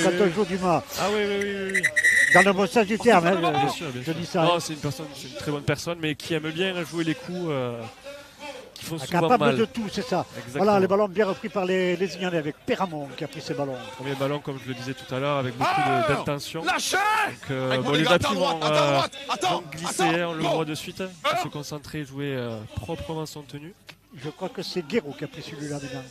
quand on joue Dumas. Ah oui. Dans le bon sens du terme, hein, Bien sûr. je dis ça. Non, c'est une très bonne personne, mais qui aime bien jouer les coups qui font souvent Capable mal. de tout, c'est ça. Exactement. Voilà, les ballons bien repris par les Ignanais avec Péramon qui a pris ces ballons. Premier ballon, comme je le disais tout à l'heure, avec beaucoup d'intention. Lâchez. Donc, les appuis vont glisser, on le voit de suite. Se concentrer, jouer proprement son tenue. Je crois que c'est Guéraud qui a pris celui-là maintenant.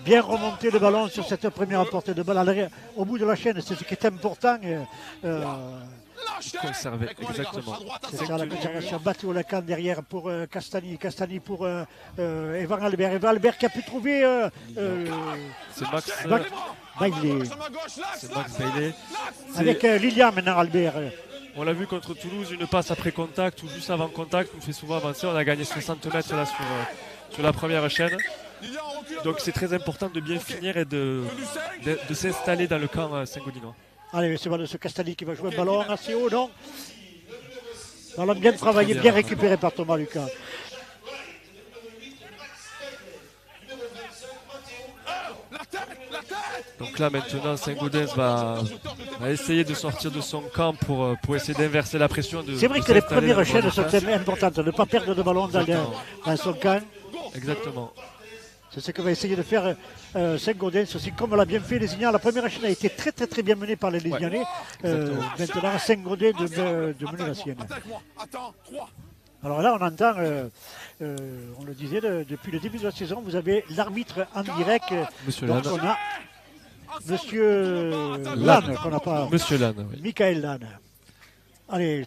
Bien remonter le ballon sur cette première portée de balle. Au bout de la chaîne, c'est ce qui est important. Conserver, exactement. C'est ça la conservation. Battu au lacan derrière pour Castani. Castani pour Evan Albert. Evan Albert qui a pu trouver. C'est Max Bailey. C'est Max Bailey. Avec Lilian maintenant, Albert. On l'a vu contre Toulouse, une passe après contact ou juste avant contact nous fait souvent avancer. On a gagné 60 mètres là sur la première chaîne. Donc c'est très important de bien finir et de s'installer dans le camp Saint-Gaudinois. Allez, c'est ce Castani qui va jouer un ballon assez haut, non? Ballon bien travaillé, bien récupéré par Thomas Lucas. Donc là maintenant Saint-Gaudens va essayer de sortir de son camp pour essayer d'inverser la pression. C'est vrai que les premières chaînes sont importantes, de ne pas perdre de ballon dans son camp. Exactement. C'est ce que va essayer de faire Saint-Gaudens aussi, comme l'a bien fait les Ignanais. La première chaîne a été très bien menée par les Ignanais. Maintenant Saint-Gaudens de mener la sienne. Alors là on entend, on le disait, depuis le début de la saison, vous avez l'arbitre en direct. Monsieur donc Lannes. on a Monsieur Lannes, qu'on n'a pas. Monsieur Lannes, oui. Michael Lannes. Allez,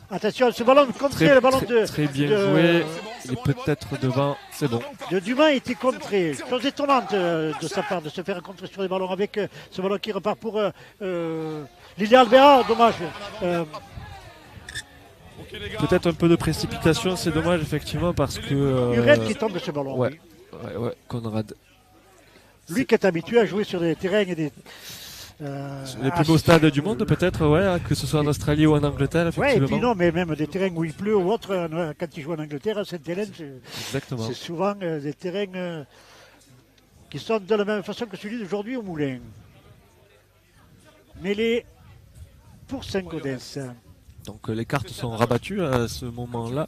attention, ce ballon contré, le ballon de. Très bien joué. Il est peut-être devant, c'est bon. De Dumas a été contré. Chose étonnante de sa part de se faire contrer sur les ballons avec ce ballon qui repart pour Lilian Albert. Dommage. Peut-être un peu de précipitation, c'est dommage effectivement parce que. Huret qui tombe de ce ballon. Ouais, Conrad. Lui qui est habitué à jouer sur des terrains et des. Les plus beaux stades du monde peut-être, ouais, que ce soit en Australie ou en Angleterre, effectivement. Ouais, et puis non, mais même des terrains où il pleut ou autre, quand il joue en Angleterre, à Sainte-Hélène, c'est souvent des terrains qui sont de la même façon que celui d'aujourd'hui au Moulin. Mêlé pour Saint-Gaudens. Donc les cartes sont rabattues à ce moment-là.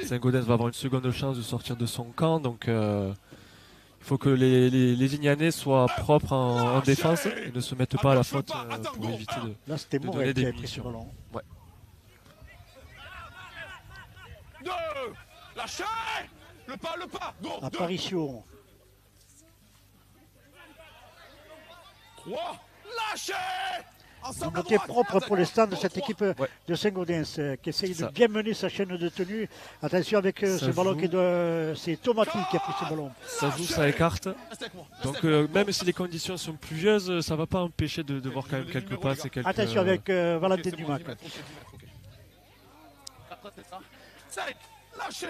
Saint-Gaudens va avoir une seconde chance de sortir de son camp, donc il faut que les Ignanais soient propres en défense et ne se mettent pas à la faute pour éviter de donner des munitions. Ouais. Apparition. 3. Lâchez. Un côté propre pour l'instant de cette équipe de Saint-Gaudens qui essaye de bien mener sa chaîne de tenue. Attention avec ce ballon qui doit. C'est Thomas qui a pris ce ballon. Ça joue, ça écarte. Donc même si les conditions sont pluvieuses, ça ne va pas empêcher de voir quand même quelques passes et quelques. Attention avec Valentin Dumas.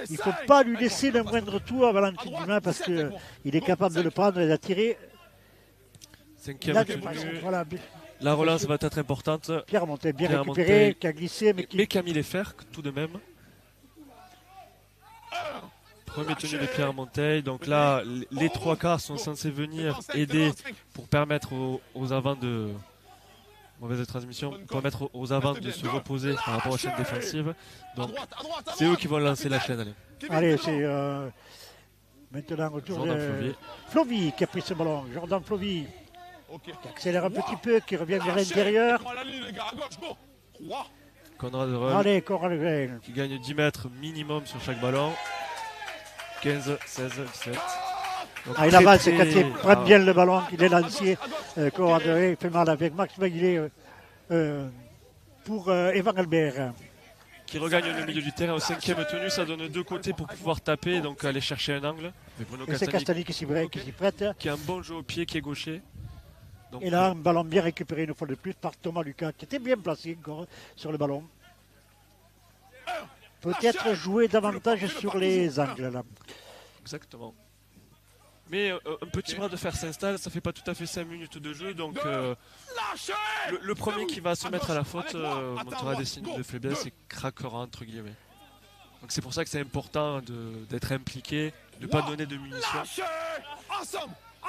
Il ne faut pas lui laisser le moindre tour à Valentin Dumas parce qu'il est capable de le prendre et d'attirer. Cinquième tenue. Voilà. La relance va être importante. Pierre Montet, bien récupéré, qui a glissé. Mais qui a mis les fers tout de même. Premier tenue de Pierre Monteil. Donc là, les trois quarts sont censés venir aider pour permettre aux avants de. Mauvaise transmission. Pour permettre aux avants de se reposer par rapport aux chaînes défensives. Donc c'est eux qui vont lancer la chaîne. Allez, c'est maintenant autour de Flovy qui a pris ce ballon. Jordan Flovy. Qui accélère un petit peu, qui revient vers l'intérieur. Conrad Reul. Allez, Conrad qui gagne 10 mètres minimum sur chaque ballon. 15, 16, 17. Donc il avance quand il prend bien le ballon, il est lancé. Conrad Reul fait mal avec Max Bailey pour Evan Albert. Qui regagne le milieu du terrain au cinquième tenue, ça donne deux côtés pour pouvoir taper, donc aller chercher un angle. Et c'est Castani qui s'y prête. Qui a un bon jeu au pied, qui est gaucher. Donc, et là, un ballon bien récupéré une fois de plus par Thomas Lucas, qui était bien placé encore sur le ballon. Peut-être jouer davantage sur les angles là. Exactement. Mais un petit bras de fer s'installe, ça fait pas tout à fait 5 minutes de jeu, donc le premier qui va se mettre à la faute montrera des signes de faiblesse et craquera entre guillemets. Donc c'est pour ça que c'est important d'être impliqué, de ne pas donner de munitions.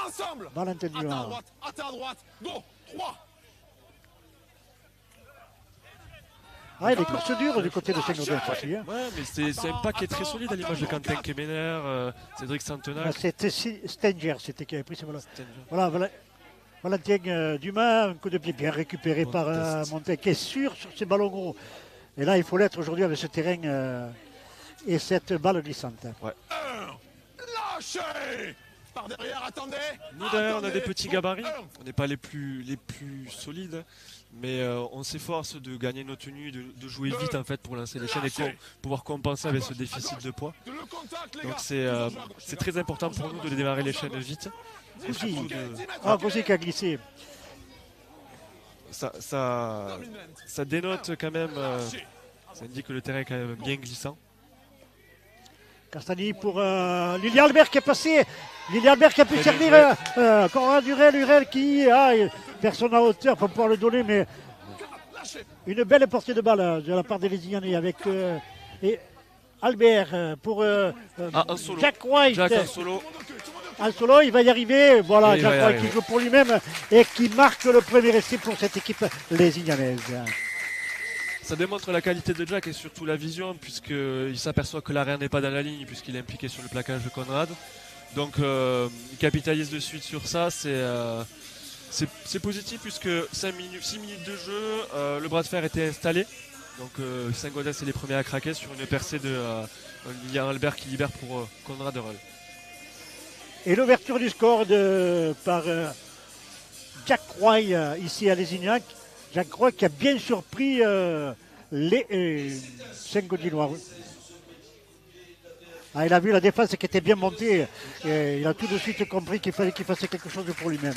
ensemble. Valentin Attends à Dumas. droite, attends à droite. Go, 3. Ah, il est course dure du côté de Saint-Gaudens aussi. Hein. Ouais, mais c'est un pack qui est très solide à l'image de Quentin Kemener, Cédric Ah, Santenac. c'était Stenger qui avait pris ce ballon. Voilà, Valentin Dumas, un coup de pied bien récupéré Bon par test. Montaigne, qui est sûr sur ces ballons gros. Et là, il faut l'être aujourd'hui avec ce terrain et cette balle glissante. Lâchez. Par derrière, attendez. Nous derrière, on a des petits gabarits. Un. On n'est pas les plus solides, mais on s'efforce de gagner nos tenues, de jouer vite en fait pour lancer les chaînes et pouvoir compenser avec ce déficit de poids. Le contact, les Donc gars. c'est très important pour nous de démarrer les chaînes vite. Et Aussi. surtout de- Ah, Gosé qui a glissé. ça dénote quand même, ça indique que le terrain est quand même bien glissant. Castagny pour Lilian Albert qui est passé. Lilian Albert qui a pu Très servir bien Conrad Hurel qui personne à hauteur pour pouvoir le donner, mais une belle portée de balle de la part des Lézignanais avec et Albert pour Un solo. Jack White. Jack en solo. En solo, il va y arriver. Voilà, Oui, il va Jack y White arriver. qui joue pour lui-même et qui marque le premier essai pour cette équipe lézignanaise. Ça démontre la qualité de Jack et surtout la vision, puisqu'il s'aperçoit que l'arrière n'est pas dans la ligne, puisqu'il est impliqué sur le plaquage de Conrad. Donc il capitalise de suite sur ça. C'est positif, puisque 6 minutes de jeu, le bras de fer était installé. Donc Saint-Gaudens est les premiers à craquer sur une percée de Lilian Albert qui libère pour Conrad Hurel. Et l'ouverture du score par Jack Roy ici à Lézignac. Jack Roy qui a bien surpris les Saint-Gaudinois. Ah, il a vu la défense qui était bien montée. Et il a tout de suite compris qu'il fallait qu'il fasse quelque chose pour lui-même.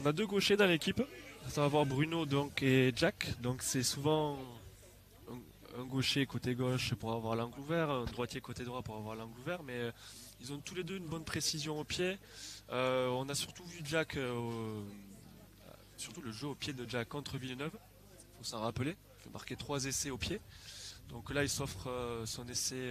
On a deux gauchers dans l'équipe. Ça va avoir Bruno donc, et Jack. Donc c'est souvent un gaucher côté gauche pour avoir l'angle ouvert, un droitier côté droit pour avoir l'angle ouvert. Mais ils ont tous les deux une bonne précision au pied. On a surtout vu Jack, surtout le jeu au pied de Jack contre Villeneuve. Il faut s'en rappeler. Il fait marquer 3 essais au pied. Donc là il s'offre son essai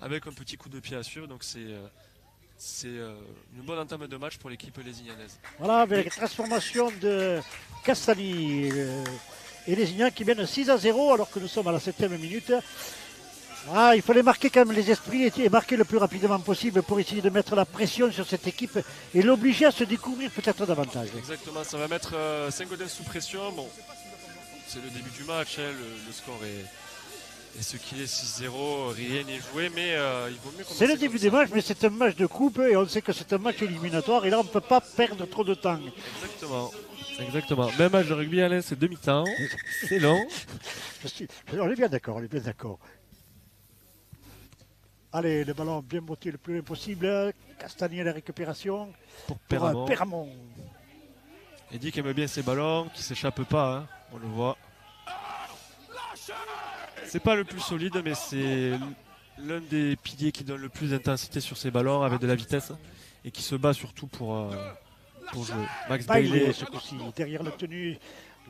avec un petit coup de pied à suivre. Donc c'est une bonne entame de match pour l'équipe lézignanaise. Voilà, avec la transformation de Castagny et Lézignac qui mènent 6-0 alors que nous sommes à la 7e minute. Ah, il fallait marquer quand même les esprits et marquer le plus rapidement possible pour essayer de mettre la pression sur cette équipe et l'obliger à se découvrir peut-être davantage. Exactement, ça va mettre Saint-Gaudens sous pression. Bon, c'est le début du match, hein, le score est ce qu'il est, 6-0, rien n'est joué, mais il vaut mieux commencer. C'est le début comme des ça. matchs, mais c'est un match de coupe et on sait que c'est un match éliminatoire et là on ne peut pas perdre trop de temps. Exactement. Même match de rugby, Alain, c'est demi-temps, c'est long. On est bien d'accord, on est bien d'accord. Allez, le ballon bien monté le plus loin possible. Castagny à la récupération Pour pour Perramon. Perramon. Eddie qui aime bien ses ballons, qui s'échappe pas, hein, on le voit. C'est pas le plus solide, mais c'est l'un des piliers qui donne le plus d'intensité sur ses ballons avec de la vitesse et qui se bat surtout pour jouer. Max Bailey Bailey, ce coup-ci, derrière le tenu.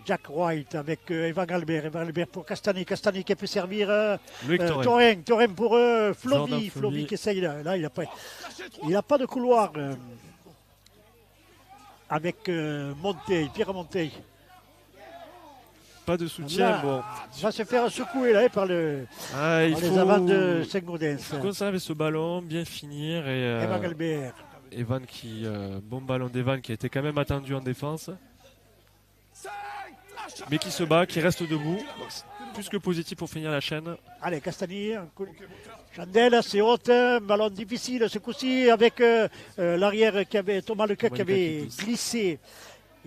Jack White avec Evan Albert. Evan Albert pour Castagny. Castagny qui a pu servir Loïc Taurin. Taurin pour Jordan Flovy. Flovy. Flovy qui essaye. Là, il n'a pas de couloir avec Monteil, Pierre Monteil. Pas de soutien, Là, bon. il va se faire secouer là, par les Il avants faut de Saint-Gaudens. conserver ce ballon, bien finir et Evan Albert. Evan qui bon ballon d'Evan qui a été quand même attendu en défense, mais qui se bat, qui reste debout. Donc, c'est plus que positif pour finir la chaîne. Allez, Castagny. Chandelle, c'est haute. Ballon difficile ce coup-ci avec l'arrière qui avait Thomas Lecoq qui avait glissé.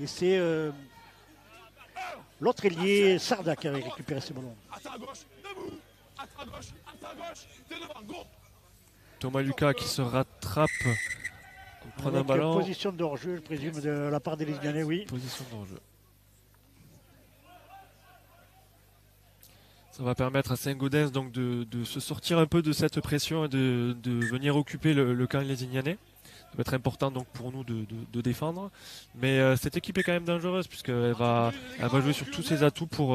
Et c'est l'autre ailier, Sarda, qui avait récupéré ce ballon. Thomas Lucas qui se rattrape en prenant un Avec ballon. position de hors-jeu, je présume, de la part des Lézignanais, oui. Position de hors-jeu. Ça va permettre à Saint-Gaudens donc de se sortir un peu de cette pression et de venir occuper le camp lézignanais. Ça va être important donc pour nous de défendre. Mais cette équipe est quand même dangereuse puisqu'elle va jouer sur tous ses atouts pour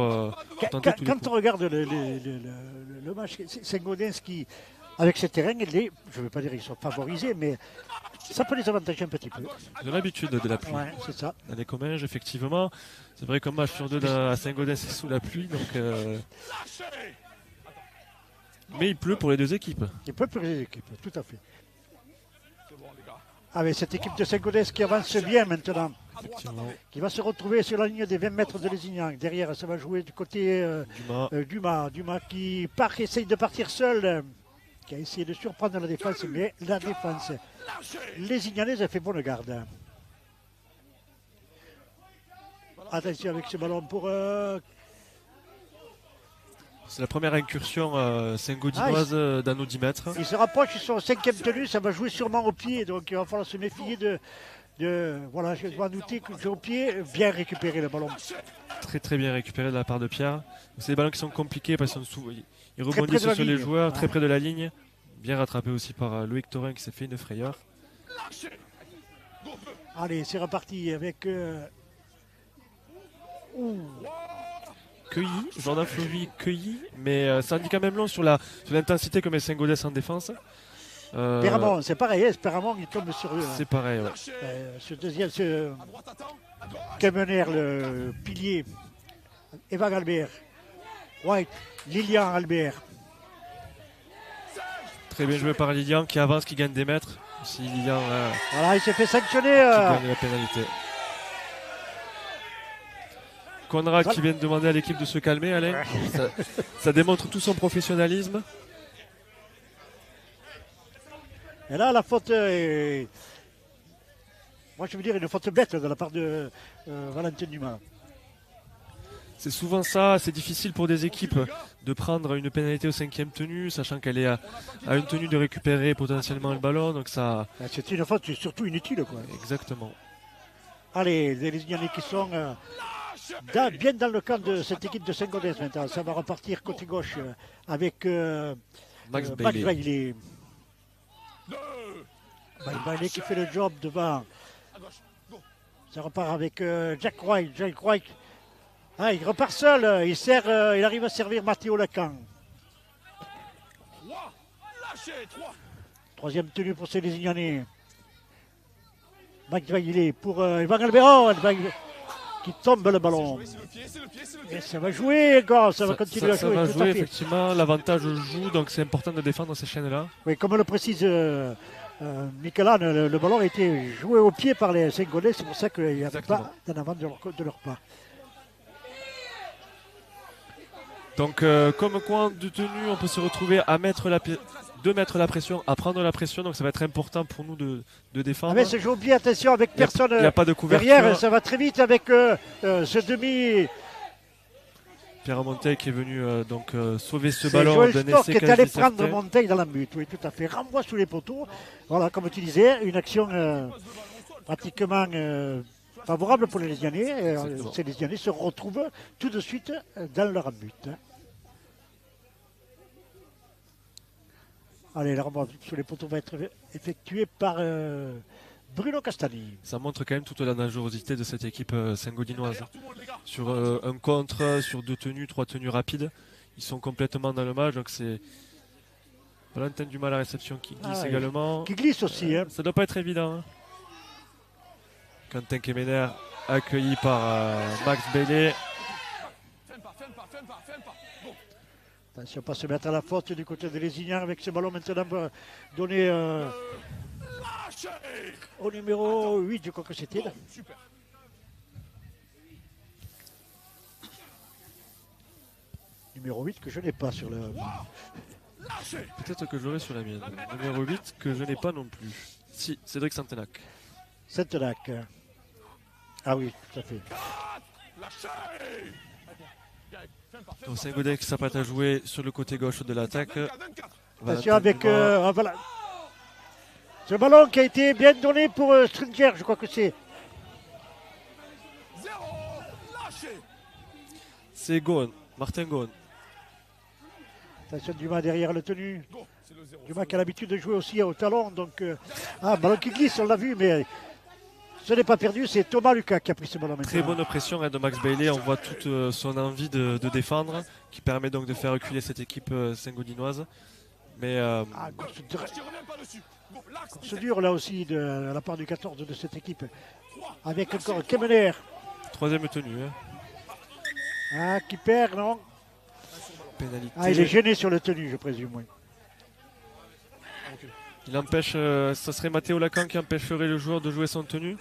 tenter tous les Quand coups. on regarde le match, Saint-Gaudens qui avec ces terrains, je ne veux pas dire qu'ils sont favorisés, mais ça peut les avantager un petit peu. De l'habitude de la pluie. Ouais, c'est ça. Dans les Comminges, effectivement. C'est vrai qu'un match sur deux à Saint-Gaudens, c'est sous la pluie. Donc, mais il pleut pour les deux équipes. Il peut pour les équipes, tout à fait. C'est bon, les gars. Avec cette équipe de Saint-Gaudens qui avance bien maintenant, Effectivement. qui va se retrouver sur la ligne des 20 mètres de Lézignan. Derrière, ça va jouer du côté Dumas. Dumas qui essaye de partir seul, qui a essayé de surprendre la défense, mais la défense lézignanaise a fait bonne garde. Attention avec ce ballon pour... C'est la première incursion Saint-Gaudinoise dans nos 10 mètres. Il se rapproche, ils sont au 5e tenue, ça va jouer sûrement au pied, donc il va falloir se méfier voilà, je dois noter que au pied, bien récupérer le ballon. Très très bien récupéré de la part de Pierre. C'est des ballons qui sont compliqués parce qu'ils Très rebondissent près de la sur les ligne. joueurs, très Ouais. près de la ligne. Bien rattrapé aussi par Loïc Thorin qui s'est fait une frayeur. Allez, c'est reparti avec... Cueilli, Jordan Fleury cueilli, mais ça en dit quand même long sur l'intensité que met Saint-Gaudens en défense. Péramont, c'est pareil, hein, Péramont, il tombe sur eux. C'est pareil, ouais. Ce deuxième, ce À droite, attends. À gauche. Kemener, le pilier, Evan Albert, White, Lilian Albert. Très bien joué par Lilian qui avance, qui gagne des mètres. Si Lilian Voilà, il s'est fait sanctionner. qui gagne la pénalité. Conrad Ça- qui vient de demander à l'équipe de se calmer, Alain. Ça démontre tout son professionnalisme. Et là, la faute est... Moi, je veux dire, une faute bête de la part de Valentin Dumas. C'est souvent ça, c'est difficile pour des équipes de prendre une pénalité au 5e tenue, sachant qu'elle est à une tenue de récupérer potentiellement le ballon. Donc ça, C'est une faute surtout inutile, quoi. exactement. Allez, les Lézignanais qui sont bien dans le camp de cette équipe de Saint-Gaudens maintenant. Ça va repartir côté gauche avec Max Max Bailey. Bailey. Max Bailey qui fait le job devant. À gauche. Go. Ça repart avec Jack White. Jack White. Ah, il repart seul. Il arrive à servir Matteo Lacan. 3. Lâchez. 3. Troisième tenue pour ces Lézignanais. Max Bailey pour Evan Albero. Qui tombe le ballon. C'est le pied, c'est le pied, c'est le pied. Et ça va jouer encore. Ça va continuer à Ça jouer. va Tout jouer à fait. effectivement, l'avantage joue, donc c'est important de défendre ces chaînes-là. Oui, comme le précise Nicolas, le ballon a été joué au pied par les Saint-Gaudens, c'est pour ça qu'il n'y avait Exactement. pas d'en avant de leur part. Donc comme quoi de tenue, on peut se retrouver à mettre de mettre la pression, à prendre la pression, donc ça va être important pour nous de défendre. Ah, mais se joue au pied, attention, avec personne Il n'y a pas de couverture. derrière, ça va très vite avec ce demi. Pierre Montaigne qui est venu sauver ce C'est ballon Joël d'un Stock essai qui est allé quasi prendre certain. Montaigne dans la but, oui, tout à fait. Renvoie sous les poteaux. Voilà, comme tu disais, une action pratiquement favorable pour les Lézianais. Exactement. Ces Lézianais se retrouvent tout de suite dans leur but. Allez, la renvoi sous les poteaux va être effectuée par Bruno Castagni. Ça montre quand même toute la dangerosité de cette équipe saint-gaudinoise. Tout le monde, les gars. Sur un contre, sur 2 tenues, 3 tenues rapides, ils sont complètement dans le match. Donc c'est Valentin Dumas à la réception qui glisse Ah, oui. également. Qui glisse aussi. Hein. Ça doit pas être évident. Hein. Quentin Kemener accueilli par Max Bailey. Fais pas, fais pas, fais pas, fais pas. Go. Attention, pas se mettre à la faute du côté de Lézignan avec ce ballon maintenant donné Lâchez. au numéro 8, je crois que c'était. Go. Super. Numéro 8 que je n'ai pas sur le... Lâchez. Peut-être que j'aurai sur la mienne. Numéro 8 que je n'ai pas non plus. Si, Cédric Santenac. Saint-Lac. Ah oui, tout à fait. Lâchez. Fais pas, fais pas. Donc Saint-Gaudens qui s'apprête à jouer sur le côté gauche de l'attaque. 24, 24. Attention Valentin avec... Dumas. voilà. Ce ballon qui a été bien donné pour Stringer, je crois que c'est... 0. Lâchez. C'est Gaune, Martin Gaune. Attention Dumas derrière le tenu. Go. C'est le 0. Dumas qui a l'habitude de jouer aussi au talon. Donc, ballon qui glisse, on l'a vu, mais ce n'est pas perdu. C'est Thomas Lucas qui a pris ce ballon maintenant. Très bonne pression de Max Bailey. On voit toute son envie de défendre qui permet donc de faire reculer cette équipe saint-gaudinoise. Mais Course Je reviens pas dessus. Go, l'axe. course dure là aussi de la part du 14 de cette équipe. Avec encore Kemener. troisième tenue. Hein. Qui perd, non? Pénalité. Il est gêné sur le tenue, je présume, oui. Il empêche, ça serait Matteo Lacan qui empêcherait le joueur de jouer son tenue.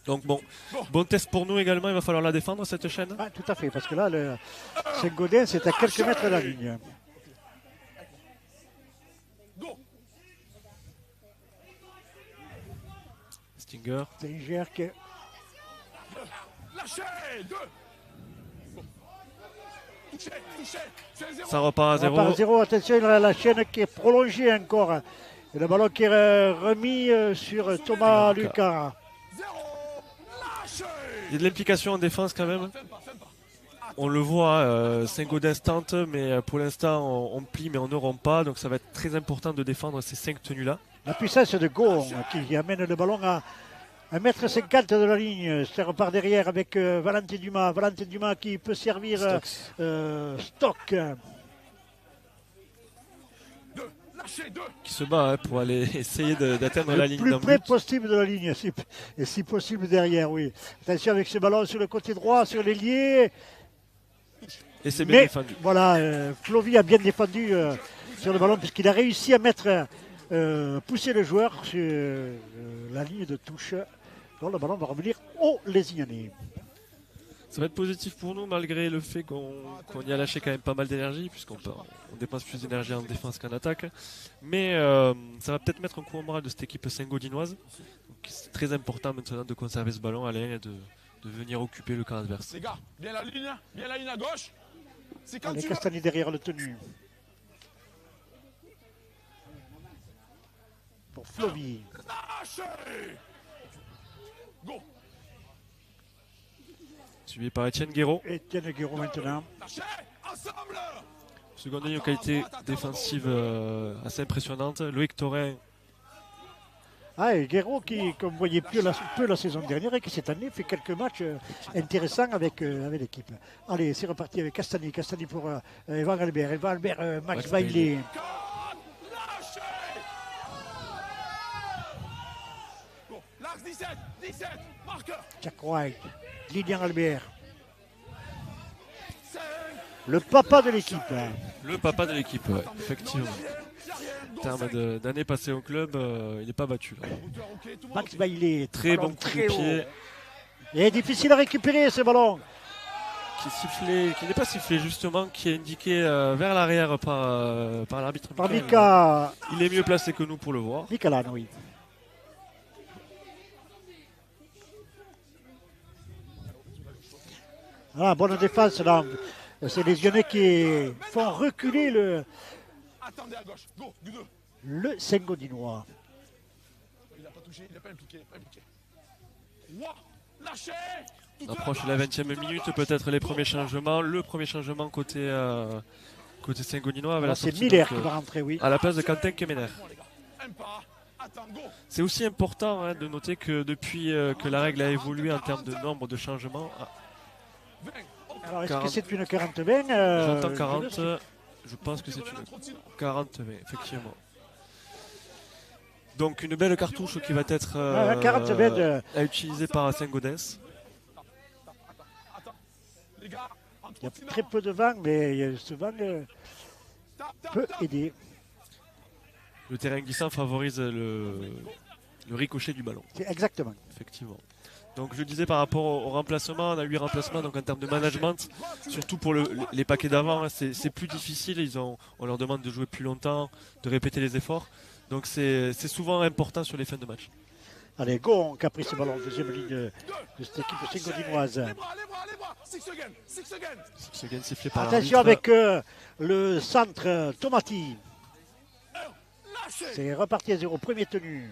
Donc bon test pour nous également, il va falloir la défendre cette chaîne. Tout à fait, parce que là, le Saint-Gaudens, c'est à quelques mètres de la ligne. Stinger. Stinger qui... Lâchez. 2. Touché. C'est 0. Ça repart à 0. Par 0, attention, il y a la chaîne qui est prolongée encore. Et le ballon qui est remis sur Thomas Lucas. 0. Lâchez. Il y a de l'implication en défense quand même. On le voit, Saint-Gaudens tente, mais pour l'instant on plie mais on ne rompt pas. Donc ça va être très important de défendre ces 5 tenues-là. La puissance de Gaulle qui amène le ballon à 1,50 m de la ligne. Ça repart derrière avec Valentin Dumas. Valentin Dumas qui peut servir Stock. Qui se bat pour aller essayer d'atteindre la ligne. Le plus près possible de la ligne, et si possible derrière, oui. Attention avec ce ballon sur le côté droit, sur l'ailier. Et c'est bien défendu. Voilà, Flovy a bien défendu sur le ballon puisqu'il a réussi à mettre, pousser le joueur sur la ligne de touche. Donc le ballon va revenir aux Lézignanais. Ça va être positif pour nous malgré le fait qu'on y a lâché quand même pas mal d'énergie puisqu'on dépense plus d'énergie en défense qu'en attaque. Mais ça va peut-être mettre un coup au moral de cette équipe saint-gaudinoise. C'est très important maintenant de conserver ce ballon à l'air et de venir occuper le camp adverse. Les gars, bien la ligne à gauche. C'est quand Allez, tu Castagnet derrière le tenu. Pour Flovy. lâchez. Go. Suivi par Étienne Guéraud. Étienne Guéraud maintenant. Lâchez. Ensemble. Seconde ligne, qualité défensive assez impressionnante. Loïc Taurin. Et Guéraud qui, comme vous voyez, peu la saison dernière et qui cette année fait quelques matchs intéressants avec l'équipe. Allez, c'est reparti avec Castagnet. Castagnet pour Evan Albert. Evan Albert, Max Bailey. Lâchez. Bon, l'axe 17, marqueur. Jack White, Lilian Albert. Le papa de l'équipe. Le papa de l'équipe, ouais, effectivement. En termes d'années passées au club, il n'est pas battu. Là. Max Bailey, très bon coup de pied. Et difficile à récupérer ce ballon. Qui n'est pas sifflé justement, qui est indiqué vers l'arrière par l'arbitre. Par Mika. Il est mieux placé que nous pour le voir. Mika Lan, oui. Voilà, bonne défense là. C'est les Lyonnais qui font reculer Attendez à gauche. Go, du 2. le Saint-Gaudinois. Il n'a pas touché, il n'a pas impliqué. Ouah, lâchez. On approche la 20e minute, peut-être les premiers changements. Le premier changement côté Saint-Gaudinois. C'est Miller qui va rentrer, oui. À la place de Quentin Kemener. C'est aussi important de noter que depuis que la règle a évolué en termes de nombre de changements. Alors, est-ce que c'est une 40-20 J'entends 40. Je pense que c'est une 40-20, effectivement. Donc une belle cartouche qui va être à utiliser par Saint-Gaudens. Il y a très peu de vent, mais ce vent peut aider. Le terrain glissant favorise le ricochet du ballon. Exactement. Effectivement. Donc je disais par rapport au remplacement, on a 8 remplacements, donc en termes de management, surtout pour les paquets d'avant, c'est plus difficile, on leur demande de jouer plus longtemps, de répéter les efforts, donc c'est souvent important sur les fins de match. Allez, Gon qui a pris ce ballon, deuxième ligne de cette équipe saint-gaudinoise. Les bras, 6 secondes. Sifflé par attention avec le centre Tomati. C'est reparti à 0, premier tenu.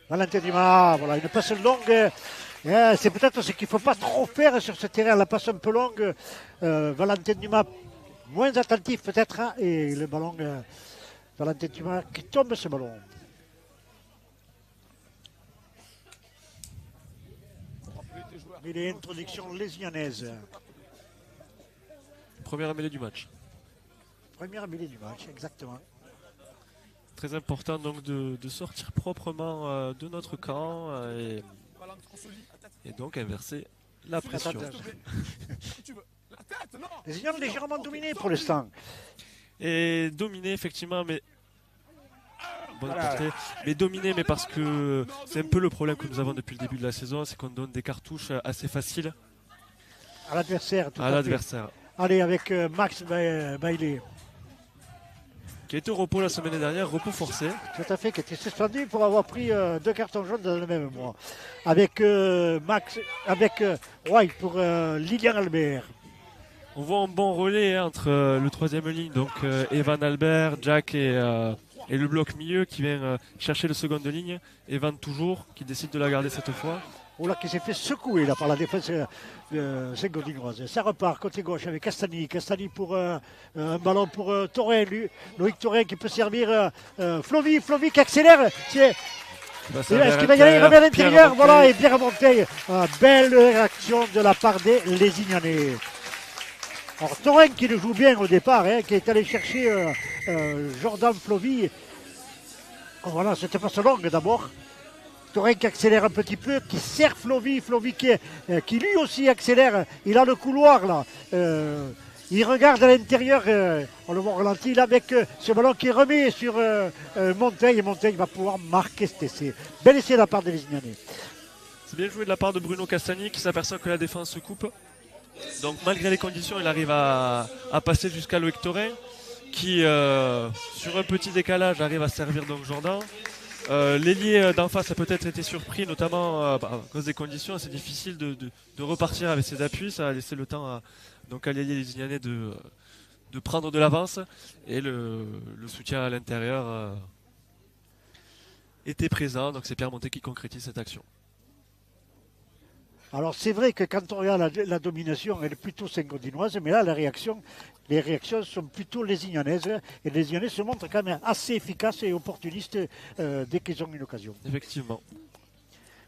Valentin Dumas, voilà, une passe longue. C'est peut-être ce qu'il ne faut pas trop faire sur ce terrain, la passe un peu longue. Valentin Dumas, moins attentif peut-être. Et le ballon, Valentin Dumas qui tombe ce ballon. Il est introduction lésianaise. Première mêlée du match. Première mêlée du match, exactement. Très important donc de sortir proprement de notre camp et donc inverser la pression. Les Ignans légèrement dominés pour l'instant. Et dominé effectivement, mais bonne portée. Mais dominé, mais parce que c'est un peu le problème que nous avons depuis le début de la saison, c'est qu'on donne des cartouches assez faciles À l'adversaire. à l'adversaire. Allez, avec Max Bailey. Qui a été au repos la semaine dernière, repos forcé. Tout à fait, qui était suspendu pour avoir pris 2 cartons jaunes dans le même mois. Avec White pour Lilian Albert. On voit un bon relais entre le troisième ligne, donc Evan Albert, Jack et le bloc milieu qui vient chercher le second de ligne. Evan toujours, qui décide de la garder cette fois. Oula, qui s'est fait secouer là, par la défense saint-gaudinoise. Ça repart côté gauche avec Castani. Castani pour un ballon pour Taurin. Loïc Taurin qui peut servir Flovy qui accélère. Est-ce qu'il va y aller? Il revient à l'intérieur. Voilà, et Pierre Monteil. Belle réaction de la part des Lézignanais. Alors Taurin qui le joue bien au départ, qui est allé chercher Jordan Flovy. Voilà, cette passe longue d'abord. Taurin qui accélère un petit peu, qui sert Flovy qui lui aussi accélère. Il a le couloir là. Il regarde à l'intérieur, on le voit au ralenti là avec ce ballon qui remet sur Monteil. Et Monteil va pouvoir marquer cet essai. Bel essai de la part des Lézignanais. C'est bien joué de la part de Bruno Castagni qui s'aperçoit que la défense se coupe. Donc malgré les conditions, il arrive à passer jusqu'à Loïc Taurin qui, sur un petit décalage, arrive à servir donc Jordan. L'ailier d'en face a peut-être été surpris, notamment à cause des conditions. C'est difficile de repartir avec ses appuis. Ça a laissé le temps à l'ailier lézignanais de prendre de l'avance. Et le soutien à l'intérieur était présent. Donc c'est Pierre Montet qui concrétise cette action. Alors c'est vrai que quand on regarde la domination, elle est plutôt saint-gaudinoise, mais là les réactions sont plutôt lézignanaises. Et les Lézignanais se montrent quand même assez efficaces et opportunistes dès qu'ils ont une occasion. Effectivement.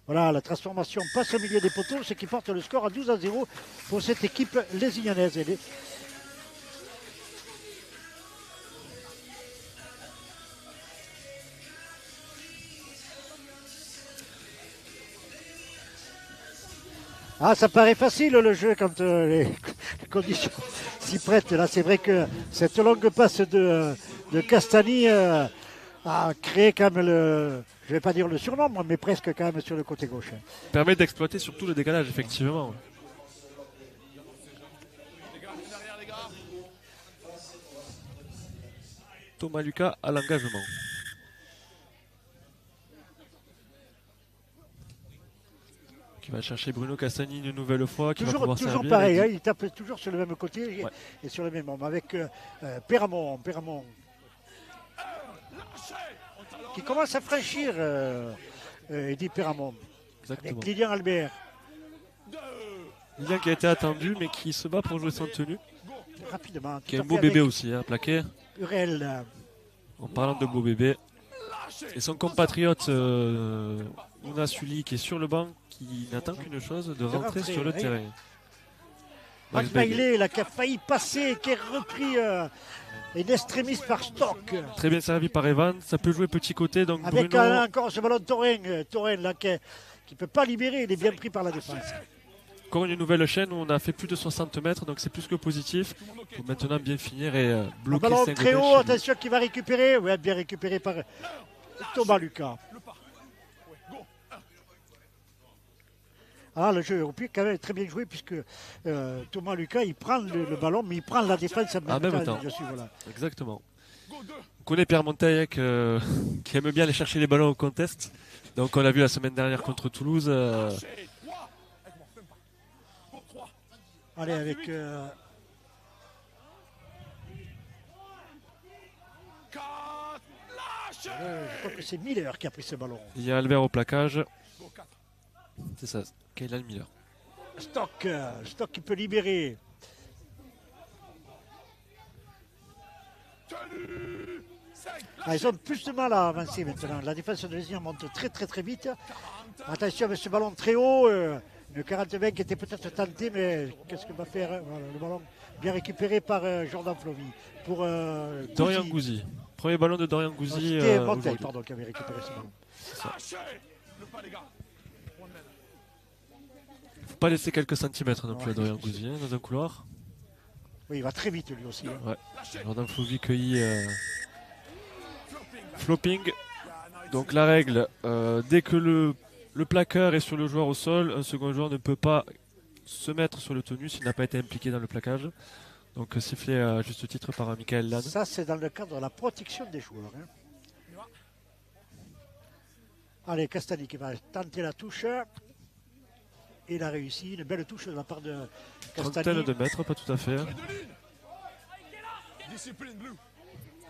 Voilà, la transformation passe au milieu des poteaux, ce qui porte le score à 12-0 pour cette équipe lézignanaise. Ah, ça paraît facile le jeu quand les conditions s'y prêtent. Là, c'est vrai que cette longue passe de Castani a créé quand même je ne vais pas dire le surnom, mais presque quand même sur le côté gauche. Permet d'exploiter surtout le décalage, effectivement. Thomas Lucas à l'engagement. Qui va chercher Bruno Castagni une nouvelle fois. Qui va pouvoir toujours servir pareil, il tape toujours sur le même côté et sur le même homme. Avec Péramon qui commence à franchir Eddy Péramon. Exactement. Avec Lilian Albert. Lilian qui a été attendu mais qui se bat pour jouer son tenue. Rapidement. Qui est un beau bébé aussi, plaqué. Hurel. En parlant de beau bébé. Et son compatriote Ouna Sully qui est sur le banc, qui n'attend qu'une chose, de rentrer sur le terrain. Max Bailey là, qui a failli passer, qui est repris in extremis par Stock. Très bien servi par Evan, ça peut jouer petit côté. Donc avec Bruno... encore ce ballon de Taurin là, qui ne peut pas libérer, il est bien pris par la défense. Encore une nouvelle chaîne où on a fait plus de 60 mètres, donc c'est plus que positif. Il faut maintenant bien finir et bloquer un ballon Saint-Gaudens très haut, attention qui va récupérer, bien récupéré par Thomas Lucas. Ah, le jeu européen quand même très bien joué puisque Thomas Lucas il prend le ballon mais il prend la défense en même temps. Dessus, voilà. Exactement. On connaît Pierre Monteil qui aime bien aller chercher les ballons au contest. Donc on l'a vu la semaine dernière contre Toulouse. Allez avec je crois que c'est Miller qui a pris ce ballon. Il y a Albert au plaquage. C'est ça, Kaylan Miller. Stock qui peut libérer. Ils ont plus de mal à avancer maintenant. La défense de Lézignan monte très vite. Attention avec ce ballon très haut. Une 40-20 qui était peut-être tentée, mais qu'est-ce que va faire? Voilà, le ballon bien récupéré par Jordan Flovy. Pour Dorian Gouzi. Premier ballon de Dorian Gouzi. C'était Monteil, pardon, qui avait récupéré ce ballon. Il ne faut pas laisser quelques centimètres non plus à Dorian Gouzi dans un couloir. Oui, il va très vite lui aussi. Hein. Ouais. Jordan Flovy cueillit flopping. Donc la règle, dès que le plaqueur est sur le joueur au sol, un second joueur ne peut pas se mettre sur le tenue s'il n'a pas été impliqué dans le plaquage. Donc sifflé à juste titre par Michael Lann. Ça, c'est dans le cadre de la protection des joueurs. Hein. Allez, Castani qui va tenter la touche. Et il a réussi. Une belle touche de la part de Castani. Trentaine de mètres, pas tout à fait.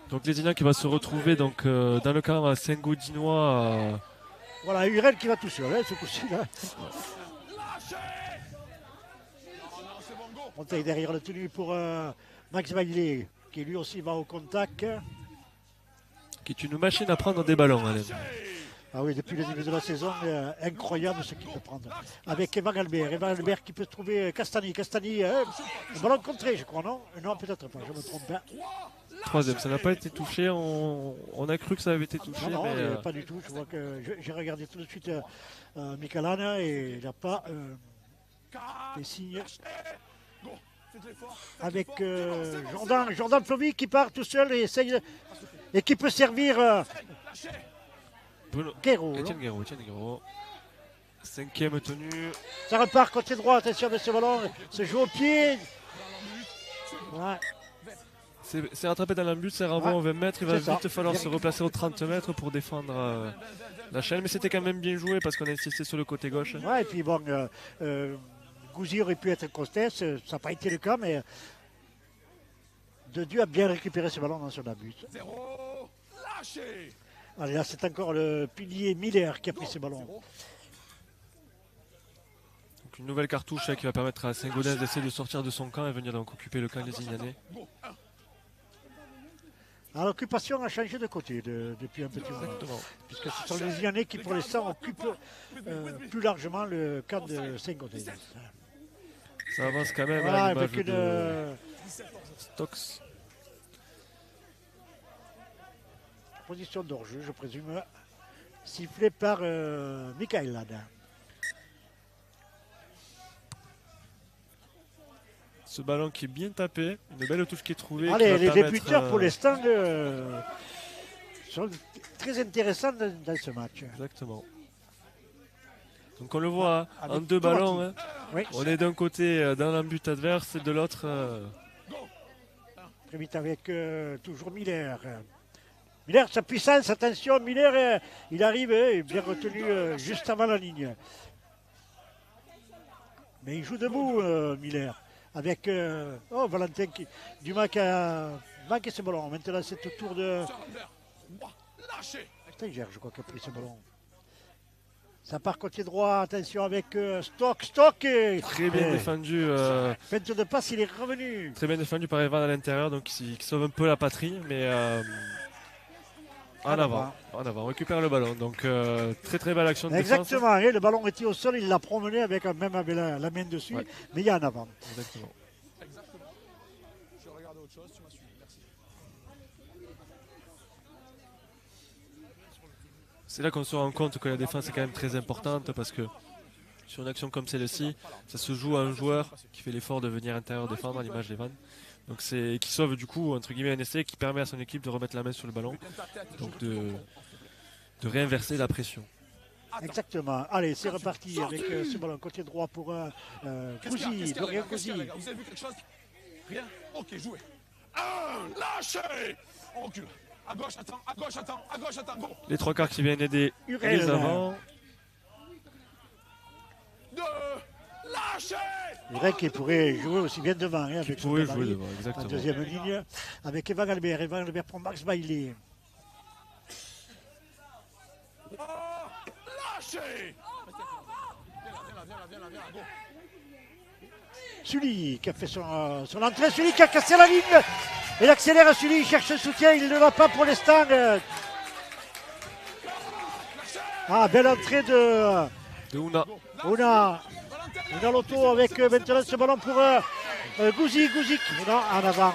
Donc Lézignan qui va se retrouver donc, dans le camp à Saint-Gaudinois. Voilà, Hurel qui va tout seul, hein, ce coup-ci. On est derrière le tenue pour Max Bailey, qui lui aussi va au contact. Qui est une machine à prendre des ballons, Alain. Ah oui, depuis le début de la saison, incroyable ce qu'il peut prendre. Avec Evan Albert. Evan Albert qui peut trouver Castani. Castani, un ballon contré, je crois, non? Non, peut-être pas, je me trompe pas. Troisième, ça n'a pas été touché. On a cru que ça avait été touché. Non, mais pas du tout. Je vois que j'ai regardé tout de suite Michalana et il n'a pas des signes. Avec Jordan Flovy qui part tout seul et essaye et qui peut servir Guerreau. Etienne Guerreau. Cinquième tenue. Ça repart côté droit, attention avec ce ballon, se joue au pied. Ouais. C'est rattrapé dans l'embut, c'est renvoi en 20 mètres. Il va vite falloir se replacer aux 30 mètres pour défendre la chaîne. Mais c'était quand même bien joué parce qu'on a insisté sur le côté gauche. Ouais, et puis bon, Gouzi aurait pu être Costes, ça n'a pas été le cas, mais Dedieu a bien récupéré ce ballon dans son abus. Allez, là, c'est encore le pilier Miller qui a pris ce ballon. Donc une nouvelle cartouche qui va permettre à Saint-Gaudens d'essayer de sortir de son camp et venir donc occuper le camp lézignanais. L'occupation a changé de côté depuis un petit moment. Puisque ce sont les Lézignanais qui, pour l'instant, occupent plus largement le camp de Saint-Gaudens. Ça avance quand même voilà, à l'image avec de Stokes. Position d'hors-jeu, je présume, sifflé par Michael Lann. Ce ballon qui est bien tapé, une belle touche qui est trouvée. Allez, les débuteurs pour l'instant sont très intéressants dans ce match. Exactement. Donc on le voit en deux ballons. Hein. Oui. On est d'un côté dans l'embut adverse et de l'autre. Très vite avec toujours Miller. Miller, sa puissance, attention, Miller, il arrive, bien retenu juste avant la ligne. Mais il joue debout, Miller. Avec Valentin qui Dumas qui a manqué ce ballon. Maintenant c'est au tour de Steiger, je crois, qui a pris ce ballon. Ça part côté droit, attention avec Stock. Très bien défendu. Peinture de passe, il est revenu. Très bien défendu par Evan à l'intérieur, donc qui sauve un peu la patrie, mais en avant. On récupère le ballon. Donc très belle action de défense. Exactement, et le ballon était au sol, il l'a promené avec même avec la main dessus, mais il y a en avant. Exactement. Je regardais autre chose, tu m'as suivi, merci. C'est là qu'on se rend compte que la défense est quand même très importante parce que sur une action comme celle-ci, ça se joue à un joueur qui fait l'effort de venir intérieur défendre à l'image d'Evan. Donc c'est qui sauve du coup entre guillemets un essai qui permet à son équipe de remettre la main sur le ballon, donc de réinverser la pression. Exactement. Allez, c'est reparti avec ce ballon côté droit pour Gouzi, Dorian Gouzi. Vous avez vu quelque chose? Rien? Ok, jouez. Lâchez! On recule. À gauche, attends, go! Les trois quarts qui viennent aider Hurel, les avants. Lâchez! Hurel qui pourrait jouer aussi bien devant, hein, avec son gabarit. Exactement. En deuxième ligne, avec Evan Albert. Evan Albert pour Max Bailey. Lâchez! Viens là, go! Sully qui a fait son entrée, Sully qui a cassé la ligne. Il accélère Sully, il cherche le soutien, il ne va pas pour l'instant. Belle entrée de Ouna. Ouna. Dans l'auto avec maintenant ce ballon pour Gouzik. Non, en avant.